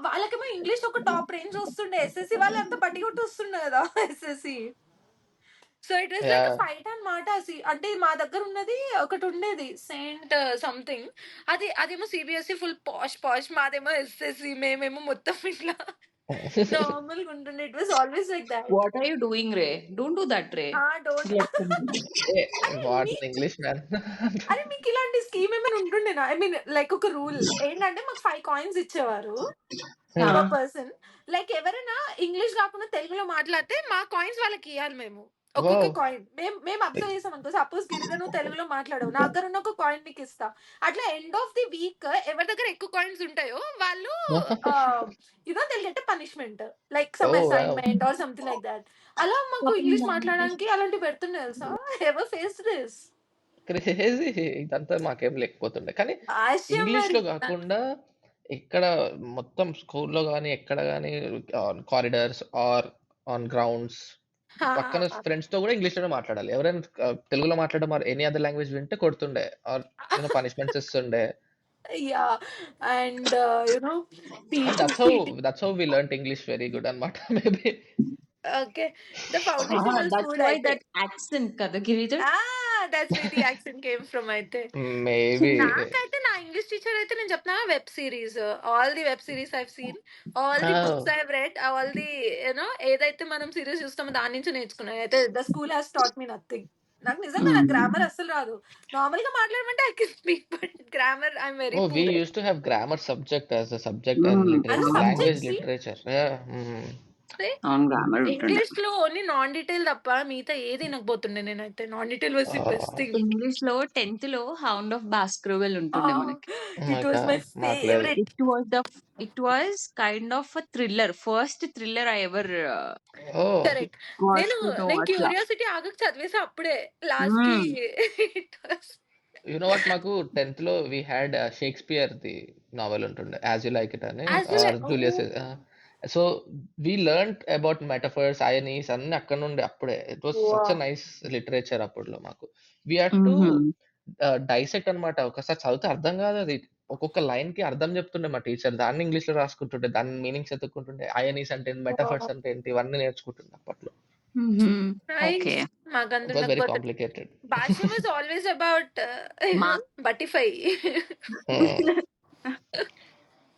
B: వాళ్ళకేమో ఇంగ్లీష్ ఒక టాప్ రేంజ్ వస్తుండే. ఎస్ఎస్సీ వాళ్ళంతా బట్టి కొట్టి వస్తుండే కదా! SSC. So it was like
A: yeah!
B: Fight అన్నమాట. అంటే మా దగ్గర ఉన్నది ఒకటుండేది సెయింట్ సంథింగ్. అదేమో సీబీఎస్ఈ ఫుల్ పాష్ పాష్. మాదేమో ఎస్ఎస్సీ. మేమేమో మొత్తం ఇట్లా నార్మల్‌గా ఉంటుండే. It was always like that.
C: What are you doing రే? డోంట్ డు థట్ రే.
B: డోంట్
A: ఏ
B: అరే
A: what
B: me
A: in English man.
B: అరే మీకిలాంటి స్కీమ్ ఏమైనా ఉంటుండేనా? ఐ మీన్ లైక్ ఒక రూల్ ఏంటంటే మాకు 5 కాయిన్స్ ఇచ్చేవారు.
C: ఆ!
A: హ్మ్.
B: Per person. లైక్ ఎవరైనా ఇంగ్లీష్ కాకుండా తెలుగులో మాట్లాడితే మా కాయిన్స్ వాళ్ళకియ్యాలి మేము. ఒక్కొక్క
A: వావ్!
B: కాయిన్. మేము అబ్జర్వ్ చేసామనుకో సపోజ్ గిరిజ నువ్వు తెలుగులో మాట్లాడవు. నా దగ్గరున్న ఒక కాయిన్ నీకిస్తా. అట్లా ఎండ్ ఆఫ్ ది వీక్ ఎవరి దగ్గర ఎక్కువ కాయిన్స్ ఉంటాయో వాళ్ళు they'll get a punishment. Like some
A: oh! Wow!
B: Assignment or something like that. అలా మాకు ఇంగ్లీష్ మాట్లాడడానికి అలాంటివి పెడుతుండే తెలుసా? Ever faced this?
A: క్రేజీ ఇదంతా మాకేం లేకపోతుండే. కానీ
B: భాష్యం మరి
A: ఇంగ్లీష్‌లో గాకుండా ఎక్కడ మొత్తం స్కూల్‌లో గాని, ఎక్కడ గాని కారిడార్స్ ఆర్ ఆన్ గ్రౌండ్స్ పక్కన ఫ్రెండ్స్‌తో గూడా ఇంగ్లీష్‌లోనే మాట్లాడాలి. ఎవరైనా తెలుగులో మాట్లాడడం ఆర్ ఎనీ అదర్ లాంగ్వేజ్ వింటే కొడుతుండే ఆర్ పనిష్మెంట్స్ ఇస్తుండే.
B: Yeah! And
A: and
B: teachers PT
A: that's how we learnt English very good అన్నమాట maybe.
B: Okay. The foundation
C: that's
B: school
C: why
B: అయితే.
C: దట్ యాక్సెంట్ కదా Girija.
B: That's where the accent came from అయితే.
A: Maybe
B: నాకైతే నా English teacher అయితే నేను చెప్తున్నా web series. All the web series I have seen. All the books I have read. All the ఏదైతే మనం సీరీస్ చూస్తామో దాని నుంచి నేర్చుకున్నా. అయితే the school has taught me nothing. నాకు నిజంగా నాకు గ్రామర్ అస్సలు రాదు. నార్మల్‌గా మాట్లాడమంటే I can speak but grammar I am very
A: Oh, we
B: poor.
A: used to have grammar subject as a subject and
B: as a
A: literature, language
B: subject C
A: literature. Yeah. Mm.
C: అవును grammar ఉంటుండే.
B: ఇంగ్లీష్‌లో only non detail తప్ప మిగతా ఏది వినకపోతుండే నేనైతే. Non detail was the best
A: Oh,
B: thing.
C: ఇంగ్లీష్ లో 10th హౌండ్ ఆఫ్ బాస్కర్విల్ ఉంటుండే మనకి.
A: oh my
B: it was my
A: God. మాకు లేదు.
B: Favourite.
C: It was kind of a thriller. First thriller I ever
A: Oh,
B: correct.
C: Watch
B: నేను
C: to
B: నేను
C: అట్లా.
B: Curiosity ఆగక చదివేసా అప్పుడే. లాస్ట్‌కి it was
A: you know what, మాకు 10th లో we had Shakespeare the novel ఉంటుండే, As You Like It అని
B: as you
A: or
B: like
A: Julius. So we learnt about metaphors, ironies అన్నీ అక్కడ నుండి అప్పుడే. It was such a
B: wow!
A: nice literature అప్పట్లో మాకు. We had to డైసెక్ట్ అన్నమాట. ఒకసారి చదివితే అర్థం కాదది. ఒక్కొక్క లైన్‌కి అర్థం చెప్తుండే మా టీచర్. దాన్ని ఇంగ్లీష్‌లో రాసుకుంటుండే. దాని మీనింగ్స్ ఎతుక్కుంటుండే. అయనీస్ అంటే ఏంటి? మెటాఫర్స్ అంటే ఏంటి? ఇవన్నీ నేర్చుకుంటుండే అప్పట్లో.
C: ఓకే.
B: నైస్. మాకంత
A: It was very
B: ఉండకపోతుండే.
A: complicated.
B: Bhashyam is always about
C: మా
B: బట్టిఫై.
A: Hmm.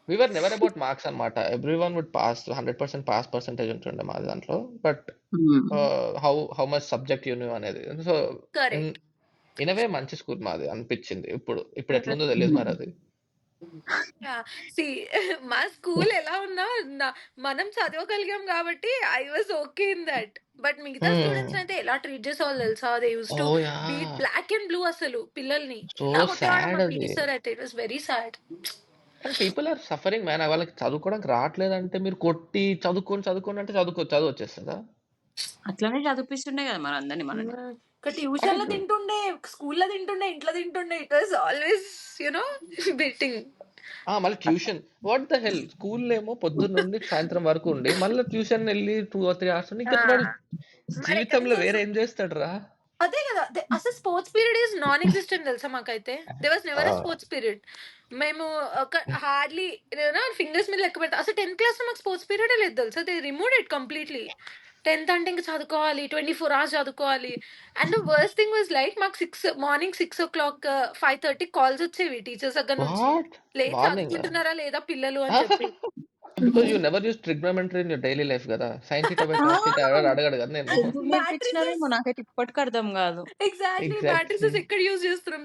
A: We were never about marks అన్నమాట. Everyone would pass 100% pass percentage ఉంటుండే మా దాంట్లో. But how much subject you knew అనేది. So in
B: correct.
A: In a way మంచి school మాది అనిపించింది. ఇప్పుడు ఎట్లుందో తెలీదు మరి అది.
B: యాహ్! సీ మా స్కూల్ ఎలా ఉన్నా న మనం చదవగలిగాం కాబట్టి I was okay in that. But మిగతా
A: Hmm.
B: స్టూడెంట్స్‌నైతే ఎలా ట్రీట్ చేసేవాళ్ళు తెలుసా? They used to
A: oh!
B: Beat
A: yeah!
B: Black and blue అసలు పిల్లల్ని.
A: సో
B: ఎలా కొట్టేవాడో
A: సాడ్
B: మా
A: అది.
B: పీటీ సార్ అయితే. It was very sad.
A: And people are suffering man. వాళ్ళకి చదువుకోవడానికి రావట్లేదంటే మీరు కొట్టి చదువుకోండి అంటే చదువొచ్చేస్తదా?
C: అట్లనే చదివిపిస్తుండే కదా మరి అందరిని మనని.
B: ఇక్కడ
A: అంటే
B: ట్యూషన్‌లో తింటుండే, స్కూల్‌లో తింటుండే, ఇంట్లో తింటుండే. It was always beating.
A: మళ్ళీ ట్యూషన్. What the hell! స్కూల్‌లో ఏమో పొద్దున్న నుండి సాయంత్రం వరకు ఉండి, మళ్ళా ట్యూషన్ ఎళ్లి 2 ఆర్ 3 అవర్స్ ఉండి,
B: ఆ!
A: ఇంకా వాడు
B: మరెక్కడి
A: జీవితంలో
B: నుంచి
A: వేరే
B: వస్తది?
A: ఏం చేస్తాడురా?
B: అదే గదా! అసలు sports period is non existent తెలుసా మాకైతే. దేర్ వాస్ నెవర్ ఎ
A: ఆ!
B: Sports period. మేము హార్డ్‌లీ ఫింగర్స్ మీద లెక్క పెడతా. అసలు 10థ్ క్లాస్‌లో మాకు స్పోర్ట్స్ పీరియడే లేదు తెలుసా. They removed it completely. 10థ్ అంటే ఇంక చదువుకోవాలి. 24 అవర్స్ చదువుకోవాలి. And the worst thing was like మాకు మార్నింగ్ 6:00 5:30 కాల్స్ వచ్చేవి టీచర్స్ దగ్గర నుంచి.
A: వాట్?
B: లేదు
A: మార్నింగా?
B: చదువుకుంటున్నారా లేదా పిల్లలు అని చెప్పి.
A: Because you never used trigonometry in your daily life గదా! Sine theta by cos theta ఎవడు అడగడు కదా నిన్ను.
C: ఎందుకు నేర్పించినారేమో
B: మ్యాట్రిసెస్
C: నాకైతే ఇప్పటికి అర్థం కాదు.
B: ఎగ్జాక్ట్‌లీ.
A: ఎగ్జాక్ట్‌లీ.
B: మ్యాట్రిసెస్ ఎక్కడ యూజ్ చేస్తున్నాం.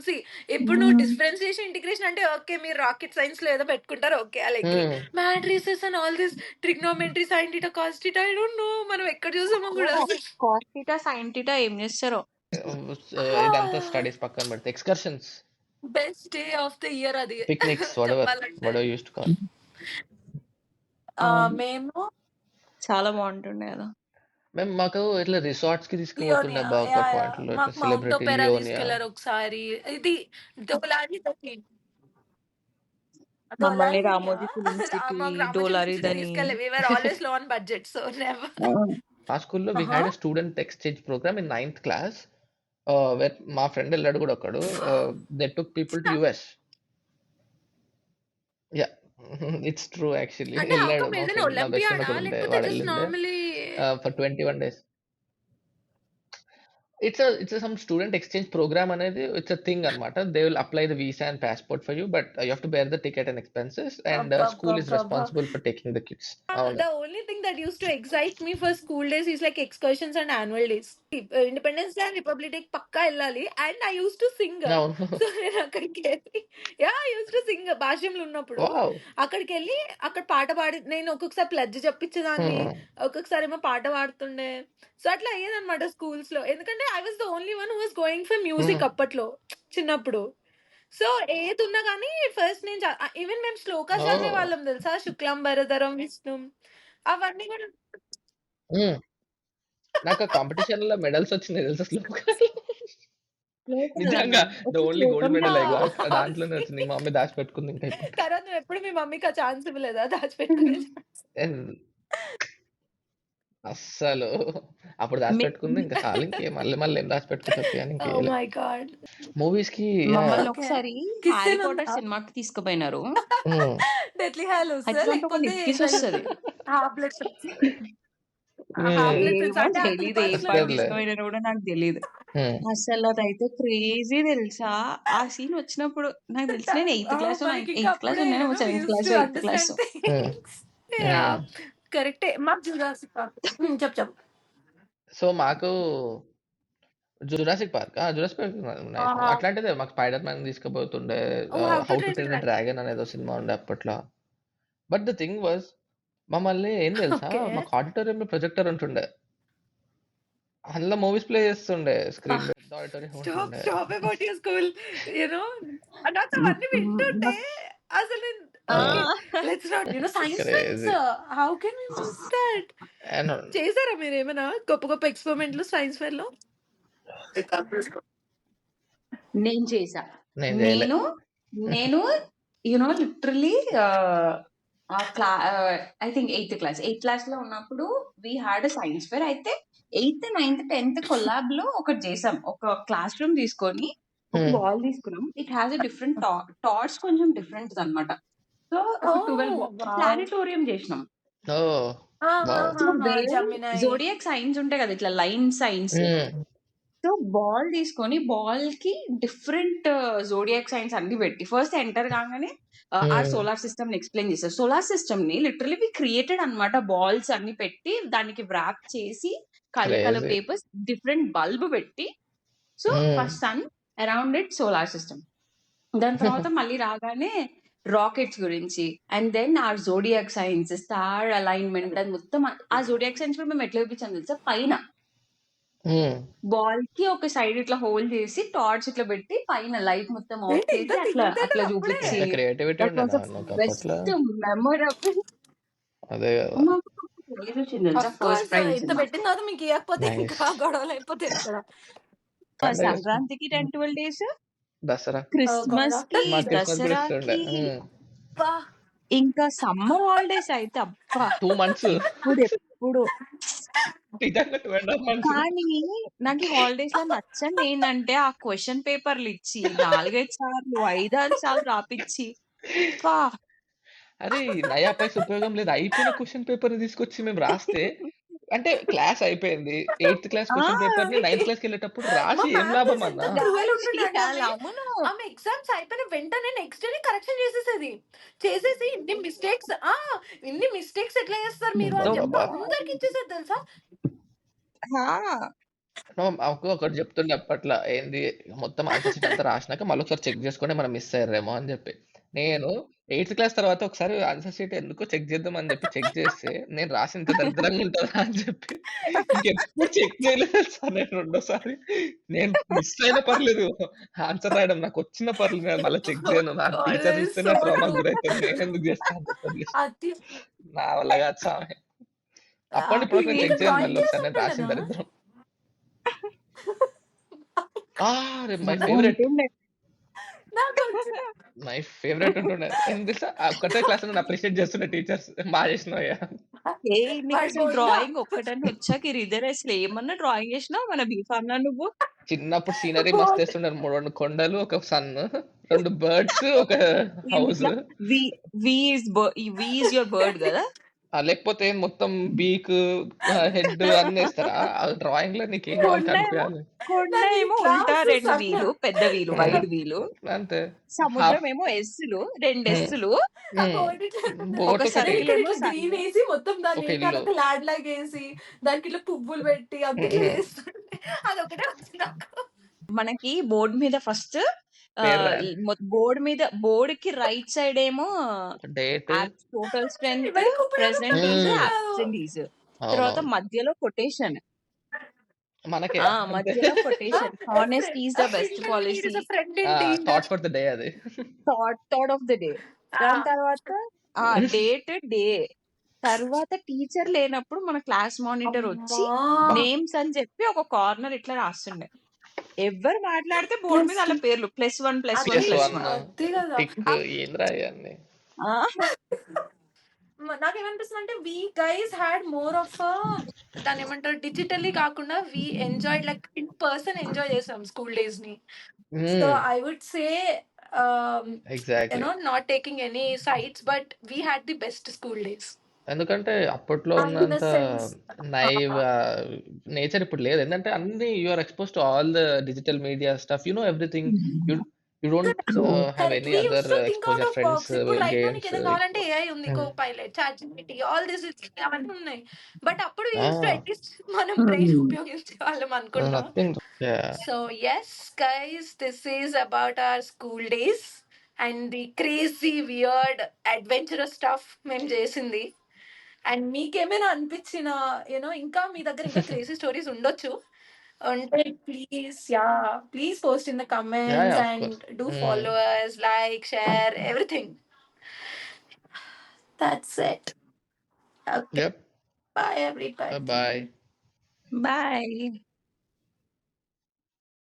B: ఇప్పుడు నువ్వు డిఫరెన్షియేషన్, ఇంటిగ్రేషన్ అంటే ఓకే. మీరు రాకెట్ సైన్స్‌లో ఏదో పెట్టుకుంటారు. Okay. I'll agree.
A: Hmm.
B: Matrices and all this trigonometry, sine theta, cos theta I don't know. మనం ఎక్కడ చూసామో కూడా అసలు.
C: కాస్ థీటా, సైన్ థీటా ఏం చేస్తారో.
A: ఇదంతా స్టడీస్ పక్కన పెడితే excursions,
B: best day of the year అది
A: పిక్నిక్స్
B: చెప్పాలంటే.
A: Whatever used to call.
C: అవును.
B: మేము
C: చాలా బాగుంటుండే కదా.
A: మాకు ఇట్లా రిసార్ట్స్‌కి తీసుకుపోతుండే
B: లియోనియా
A: అబ్బా! ఒక
B: యాహ్! యాహ్!
A: పాయింట్‌లో ఇట్లా
B: మాకు మౌంట్
A: సెలబ్రిటీ
B: ఒపెరా
A: లియోనియా.
B: తీసుకెళ్లారు ఒకసారి. ఇది డోలారి
C: మమ్మల్ని
B: డోలారియా
C: రామోజీ ఫిల్మ్ సిటీ,
B: మాకు రామోజీ ఫిల్మ్ సిటీ
C: డోలారిదని.
B: తీసుకెళ్ళి we were always low on budget so never.
A: మా స్కూల్‌లో we had a student exchange programme in 9th class. Where మా ఫ్రెండ్ ఎళ్ళాడు గూడా ఒకడు. They took people to US. Yeah! It's true actually.
B: అంటే హౌ
A: ఎళ్ళాడు
B: కమ్
A: మా
B: ఏదైనా
A: ఫ్రెండ్, నా బెస్ట్ ఫ్రెండ్
B: ఒలింపియాడా
A: ఒకడుండే.
B: లేకపోతే జస్ట్
A: వాడెళ్ళిండే.
B: Normally?
A: For 21 days. It's some student exchange programme అనేది ఇట్స్ ఎ థింగ్ అన్నమాట. They will apply the visa and passport for you. But you have to bear the ticket and expenses and school is
B: అబ్బబ్బబ్బబ్బా!
A: Responsible for taking the kids. అవును.
B: The only thing that used to excite me for school days is like excursions and annual days. Independence Day and Republic Day పక్కా వెళ్ళాలి. And I used to sing.
A: అవును.
B: So నేను అక్కడికెళ్ళి I used to sing భాష్యంలో ఉన్నప్పుడు.
A: Wow!
B: అక్కడికెళ్ళి అక్కడ పాట పాడి నేను ఒక్కొక్కసారి ప్లెడ్జ్ చెప్పించేదాన్ని.
A: హ్మ్.
B: ఒక్కొక్కసారి ఏమో పాట పాడుతుండే. సో అట్లా అయ్యేదన్నమాట స్కూల్స్‌లో. ఎందుకంటే I was the only one who was going for music
A: హ్మ్.
B: అప్పట్లో చిన్నప్పుడు. సో ఏదున్నా గానీ ఫస్ట్ నేను ఈవెన్ మేము శ్లోకాస్
A: ఓహ్!
B: చదివేవాళ్ళం తెలుసా? 'శుక్లాంబరధరం విష్ణుం' అవన్నీ గూడా
A: హ్మ్. నాకు ఆ కాంపిటీషన్‌లో మెడల్స్ వచ్చినాయి తెలుసా శ్లోకాలు.
C: లేదు
A: నిజంగా ద
C: ఒక
A: ఓన్లీ గోల్డ్
C: కోపంలో
A: మెడల్ ఐ గాట్ దాంట్లోనే
B: ఆబ్వియస్లీ.
A: వచ్చింది. మా మమ్మీ దాచిపెట్టుకుంది ఇంకా ఇప్పటికి.
B: తర్వాత నువ్వెప్పుడు మీ మమ్మీకి ఆ ఛాన్స్ ఇవ్వలేదా దాచిపెట్టుకునే ఛాన్స్?
A: ఎన్ అస్సలు అప్పుడు
C: మే
A: దాచిపెట్టుకుంది ఇంకా చాలు. మళ్ళీ మళ్ళీ ఏం దాచిపెట్టుకుంటది తీ అని
B: ఓహ్
A: ఇంకేయలే.
B: My God!
A: మూవీస్‌కి యాహ్!
C: మమ్మల్ని
B: ఓకే.
C: ఒకసారి
B: కిస్
C: 'హ్యారీ
B: సీన్
C: పాటర్'
B: ఉందా?
C: సినిమాకి తీసుకుపోయినారు.
A: హ్మ్.
B: డెత్లీ హాలోసా?
C: అయితే దాంట్లో ఒక
B: లేకపోతే
C: నెక్ పీస్
B: లైక్
C: వస్తది.
B: Half Blood Prince? Half
A: hmm.
B: Blood Prince
C: ఏమో
B: అంటే అంకుల్
C: తెలీదు. ఏ
B: పర్స్‌లో
C: సినిమాకి
A: వస్తదిలే.
C: తీసుకుపోయినారో కూడా నాకు తెలీదు.
A: హ్మ్.
C: అసలు అదైతే క్రేజీ తెలుసా! ఆ సీన్ వచ్చినప్పుడు నాకు తెలిసి నేను ఎయిత్ క్లాసో,
B: మనకింకా
C: ఎయిత్ క్లాసో
B: అప్పుడే
C: ఉన్నానేమో,
B: వి
C: సెవెంత్
B: యూజ్డ్ టు
C: క్లాసో, ఎయిత్
B: అండర్‌స్టాండ్
C: క్లాసో.
A: హ్మ్.
B: థింగ్స్.
A: హ్మ్.
B: యాహ్! కరెక్టే. మాకు జురాసిక్ పార్క్. చెప్పు చెప్పు.
A: సో, మాకు 'జురాసిక్ పార్కా'? 'Jurassic Park' nice movie.
B: ఆహా!
A: అట్లాంటిదే మాకు 'స్పైడర్ మ్యాన్' తీసుకుపోతుండే.
B: Oh! 'How to
A: 'how to
B: train
A: train a
B: your
A: dragon' అనేదో సినిమా ఉండే అప్పట్లో. బట్ ద థింగ్ వాస్ మమ్మల్ని ఏం తెలుసా?
B: ఓకే.
A: మాకు ఆడిటోరియంలో ప్రొజెక్టర్ ఉంటుండే. అందులో మూవీస్ ప్లే చేస్తుండే. స్క్రీన్ పెద్ద ఆడిటోరియం
B: స్టాప్
A: ఉంటుండే.
B: Stop about your school. You know నాకు అవన్నీ వింటుంటే
C: నాకు
B: అసలు నేను
C: ఆ!
B: Okay. Let's not science friends.
A: Crazy.
B: How can we miss that?
A: And
B: చేసారా మీరేమైనా గొప్ప గొప్ప ఎక్స్‌పెరిమెంట్‌లు సైన్స్ ఫెయిర్‌లో?
C: నేను చేశా.
A: నేను చేయలే.
C: నేను నేను లిటరల్లీ ఐ థింక్ ఎయిత్ క్లాస్‌లో ఉన్నప్పుడు we had a science fair. అయితే 8థ్, 9థ్, 10థ్ కొలాబ్‌లో ఒకటి చేసాం. ఒక క్లాస్ రూమ్ తీసుకొని ఒక
A: హ్మ్.
C: బాల్ తీసుకున్నాం. It has a different torch కొంచెం డిఫరెంట్‌దన్నమాట. సో ఒక 12
B: ఓహ్! వావ్!
C: ప్లానెటోరియం చేసినాం.
A: ఓహ్! వావ్!
C: సో
B: ఆహాహాహా!
C: వేరే
B: జెమినై.
C: జోడియాక్ సైన్స్ ఉంటాయి కదా! ఇట్లా line signs.
A: Hmm.
C: So ball తీసుకొని బాల్‌కి డిఫరెంట్ జోడియాక్ సైన్స్ అన్ని పెట్టి ఫస్ట్ ఎంటర్ కాగానే ఆర్
A: హ్మ్.
C: సోలార్ సిస్టమ్‌ని ఎక్స్‌ప్లెయిన్ చేశారు. సోలార్ సిస్టమ్‌ని లిటరల్లీ వి క్రియేటెడ్ అన్నమాట. బాల్స్ అన్ని పెట్టి దానికి వ్రాప్ చేసి colour
A: crazy.
C: Papers different bulb పెట్టి so
A: hmm.
C: First sun around it solar system. దాని తర్వాత మళ్ళీ రాగానే రాకెట్స్ గురించి and then or zodiac signs, star alignment అది మొత్తం ఆ జోడియాక్ సైన్స్ కూడా మేము ఎట్లా చూపించాం తెలుసా? పైన
A: హ్మ్.
C: బాల్‌కి ఒక సైడ్ ఇట్లా హోల్ చేసి టార్చ్ ఇట్లా పెట్టి పైన లైట్ మొత్తం ఆఫ్
B: ఏంటి ఇంత
C: చేసి అట్లా
B: తెలివితేటలు అప్పుడే?
C: చూపించి
A: ఎంత క్రియేటివిటీ
C: దట్ వాస్
A: ఉండేనా
C: ద
A: నీకు అప్పట్లో.
C: Best memorable.
A: అదే కదా.
C: మాకు ప్రైజ్ వచ్చింది తెలుసా?
B: ఆఫ్
C: ఫస్ట్
B: కోర్స్
C: ప్రైజ్
B: ఇంత
C: మాకు.
B: పెట్టిన తర్వాత మీకు ఇయ్యకపోతే
A: నైస్.
B: ఇంకా గొడవలయిపోతాయి ఇక్కడ.
A: పండగ చేసుకున్నాం.
C: సంక్రాంతికి 10, 12 డేస్,
A: దసరా.
B: ఓహ్ గాడ్!
C: క్రిస్మస్‌కి,
A: మా క్రిస్మస్ కూడా ఇస్తుండే.
C: దసరాకి,
A: హ్మ్.
B: అబ్బా!
C: ఇంకా సమ్మర్ హాలిడేస్ అయితే అబ్బా!
A: 2 మంత్స్.
C: ఎప్పుడెప్పుడు.
A: నిజంగా 2 ½ మంత్స్.
C: కానీ నాకు ఈ హాలిడేస్‌లో నచ్చందేందంటే ఆ క్వెషన్ పేపర్‌లు ఇచ్చి 4, 5 సార్లు, 5, 6 సార్లు రాపిచ్చి అబ్బా!
A: అరే! నయా పైసా ఉపయోగం లేదు. అయిపోయిన క్వెషన్ పేపర్‌ని తీసుకొచ్చి మేము రాస్తే అంటే క్లాస్ అయిపోయింది. 8థ్ క్లాస్
C: ఆ!
A: క్వెషన్ పేపర్‌ని 9థ్ క్లాస్‌కెళ్ళేటప్పుడు
B: మా
A: రాసి ఏం
B: మ్యాథ్
A: లాభం
B: మిస్ ఎంత
A: అన్నా?
B: క్రూయల్
C: రాసి
B: ఉంటుండే అంటే
C: అలా అవును.
B: ఆమె ఎగ్జామ్స్ అయిపోయిన వెంటనే నెక్స్ట్ డేనే కరెక్షన్ చేసేసేది. చేసేసి ఇన్ని మిస్టేక్స్ ఎట్లా చేస్తారు మీరు అని చెప్పి
A: అబ్బబ్బబ్బా!
B: అందరికి ఇచ్చేసేది తెలుసా?
C: ఆ!
A: నో మాకు ఒకటి చెప్తుండే అప్పట్లో ఏంది మొత్తం ఆన్సర్ షీట్ అంతా రాసినాక మళ్ళొకసారి చెక్ చేసుకోండి ఏమైనా మిస్ అయ్యారేమో అని చెప్పి. నేను 8థ్ క్లాస్ తర్వాత ఒకసారి ఆన్సర్ షీట్ ఎందుకో చెక్ చేద్దాం అని చెప్పి చెక్ చేస్తే నేను రాసింది ఇంత దరిద్రంగా ఉంటదా అని చెప్పి ఇంకెప్పుడు చెక్ చేయలేదు తెలుసా నేను రెండోసారి. నేను మిస్ అయినా పర్లేదు. ఆన్సర్ రాయడం నాకొచ్చినా పర్లేదు. నేను మళ్ళా చెక్ చేయను. నా
B: గాడ్
A: టీచర్
B: దట్ ఈస్
A: చూస్తే
B: సో
A: నా ట్రామాకి
B: ట్రూ.
A: గురైతరు. నేనెందుకు చేస్తా అని చెప్పి వదిలేసిన.
B: అది
A: నా వల్ల కాదు సామి. అప్పటి నుండి ఇప్పటి వరకు నేను
B: మీకు
A: చెక్ చేయను
B: డ్రాయింగ్
A: మళ్ళీ
B: క్లాస్
A: ఒకసారి నేను రాసిన
B: ఉంటుండేనా?
A: దరిద్రం. ఆ! మై
C: ఆ!
A: ఫేవరెట్.
C: ఉంటుండే.
B: నాకొచ్చు.
A: మై ఫేవరెట్ ఉంటుండే. ఎందుకు తెలుసా? ఆ ఒక్కటే క్లాస్ నన్ను అప్రిషియేట్ చేస్తుండే టీచర్స్. బా చేసినవయ్యా.
C: ఏయ్!
B: వాడి
C: నీకసలు
B: బొంద.
C: డ్రాయింగ్ ఒక్కటన్నా వచ్చా గిరిధర్? అసలు ఏమన్నా డ్రాయింగ్ ఏసినావా మన బీఫామ్‌లో నువ్వు?
A: చిన్నప్పుడు సీనరీ
B: బోత్.
A: మస్తేస్తుండే. 2 కొండలు, ఒక సన్, 2 బర్డ్స్, ఒక హౌస్.
C: ఏందిట్లా we we is your bird గదా!
A: లేకపోతే మొత్తం బీక్, హెడ్ అన్నేస్తారా? ఆ డ్రాయింగ్‌లో నీకేం కావాలి
C: కొండ ఏమో
A: కనిపియాలి.
C: కొండ
B: నాది
C: ఏమో ఉల్టా
B: క్లాస్
C: 2
B: సన్న.
C: వీలు, పెద్ద వీలు,
A: హ్మ్.
C: వైడ్ వీలు.
A: అంతే.
C: సముద్రం
A: హాఫ్.
C: ఏమో ఎస్సులు, 2
A: హ్మ్.
C: ఎస్సులు.
B: ఆ
A: హ్మ్.
B: బోర్డ్ ఇట్లా ఉంటది.
C: ఒక
A: బోట్ ఒకటి.
B: నేను
C: సర్కిల్
B: ఇక్కడ
C: ఏమో
B: ఇట్లా
C: సన్.
B: గ్రీన్ ఏసి మొత్తం దాని
A: ఒక
B: వెనకాల
A: ఇల్లు.
B: ఒక ల్యాడ్ లాగా ఏసి దానికి ఇట్లా పువ్వులు పెట్టి అంత ఇట్లా
A: హ్మ్.
B: చేస్తుంటే అదొకటే వచ్చు నాకు.
C: మనకి బోర్డ్ మీద ఫస్ట్
A: పేరు రాయాలి.
C: బోర్డ్‌కి రైట్ సైడ్ ఏమో
A: డేట్.
C: టోటల్ స్ట్రెంత్,
B: ఎవరికి ఉపయోగం
C: ప్రెజెంట్ ఈజ్,
A: హ్మ్.
B: కాదు.
C: Absent is. తర్వాత
A: అవునవును.
C: మధ్యలో కొటేషన్.
A: మనకే అంతే.
C: మధ్యలో
B: ఆ!
C: Quotation. Honesty is the best
B: intermediate
C: policy.
B: Is a friend indeed.
A: Thought for the day అది.
C: Thought of the day.
B: ఆ!
C: దాని తర్వాత డే. తర్వాత టీచర్ లేనప్పుడు మన క్లాస్ మానిటర్ వచ్చి
B: అమ్మా!
A: అబ్బా!
C: నేమ్స్ అని చెప్పి ఒక కార్నర్ ఇట్లా రాస్తుండే. ఎవరు మాట్లాడితే బోర్డు మీద వాళ్ళ పేర్లు +1 +1
A: ప్లస్
B: అది
A: వన్
C: +1.
B: అదే కదా.
A: టిక్ ఏంద్రా ఇవన్నీ.
C: ఆ!
B: నాకేమనిపిస్తుంది అంటే we guys had more of దాని ఏమంటారు డిజిటల్లీ కాకుండా we enjoyed like in person enjoy చేసాం స్కూల్ డేస్ ని. So I would say
A: exactly.
B: Not taking any sides but we had the best school days
A: ఎందుకంటే అప్పట్లో
B: ఇన్ ద
A: ఉన్నంత
B: sense.
A: Naive nature ఇప్పుడు లేదు. ఏంటంటే అన్ని you are expose to all the digital media stuff. You know everything. You you don't have
B: Correct.
A: Any
B: We used
A: other
B: to think out
A: exposure,
B: of
A: friends,
B: box. ఇప్పుడు right no నీకు
A: games.
B: ఏదైనా కావాలంటే AI ఉంది, Copilot, ChatGPT, all this అవన్నీ ఉన్నాయి. బట్ అప్పుడు we used to at least మనం బ్రెయిన్ ఉపయోగించే వాళ్ళం అనుకుంటా.
A: Nothing.
B: So yes, guys, this is about our school days and the crazy, weird, adventurous stuff మేము చేసింది. అండ్ మీకేమైనా అనిపించిన ఇంకా మీ దగ్గర ఇంకా క్రేజీ స్టోరీస్ ఉండొచ్చు ఉంటే please post in the
A: yeah
B: comments
A: of
B: and
A: course.
B: Do followers like share everything. That's it. Okay,
A: yup.
B: Bye everybody.
A: Bye.
C: Bye.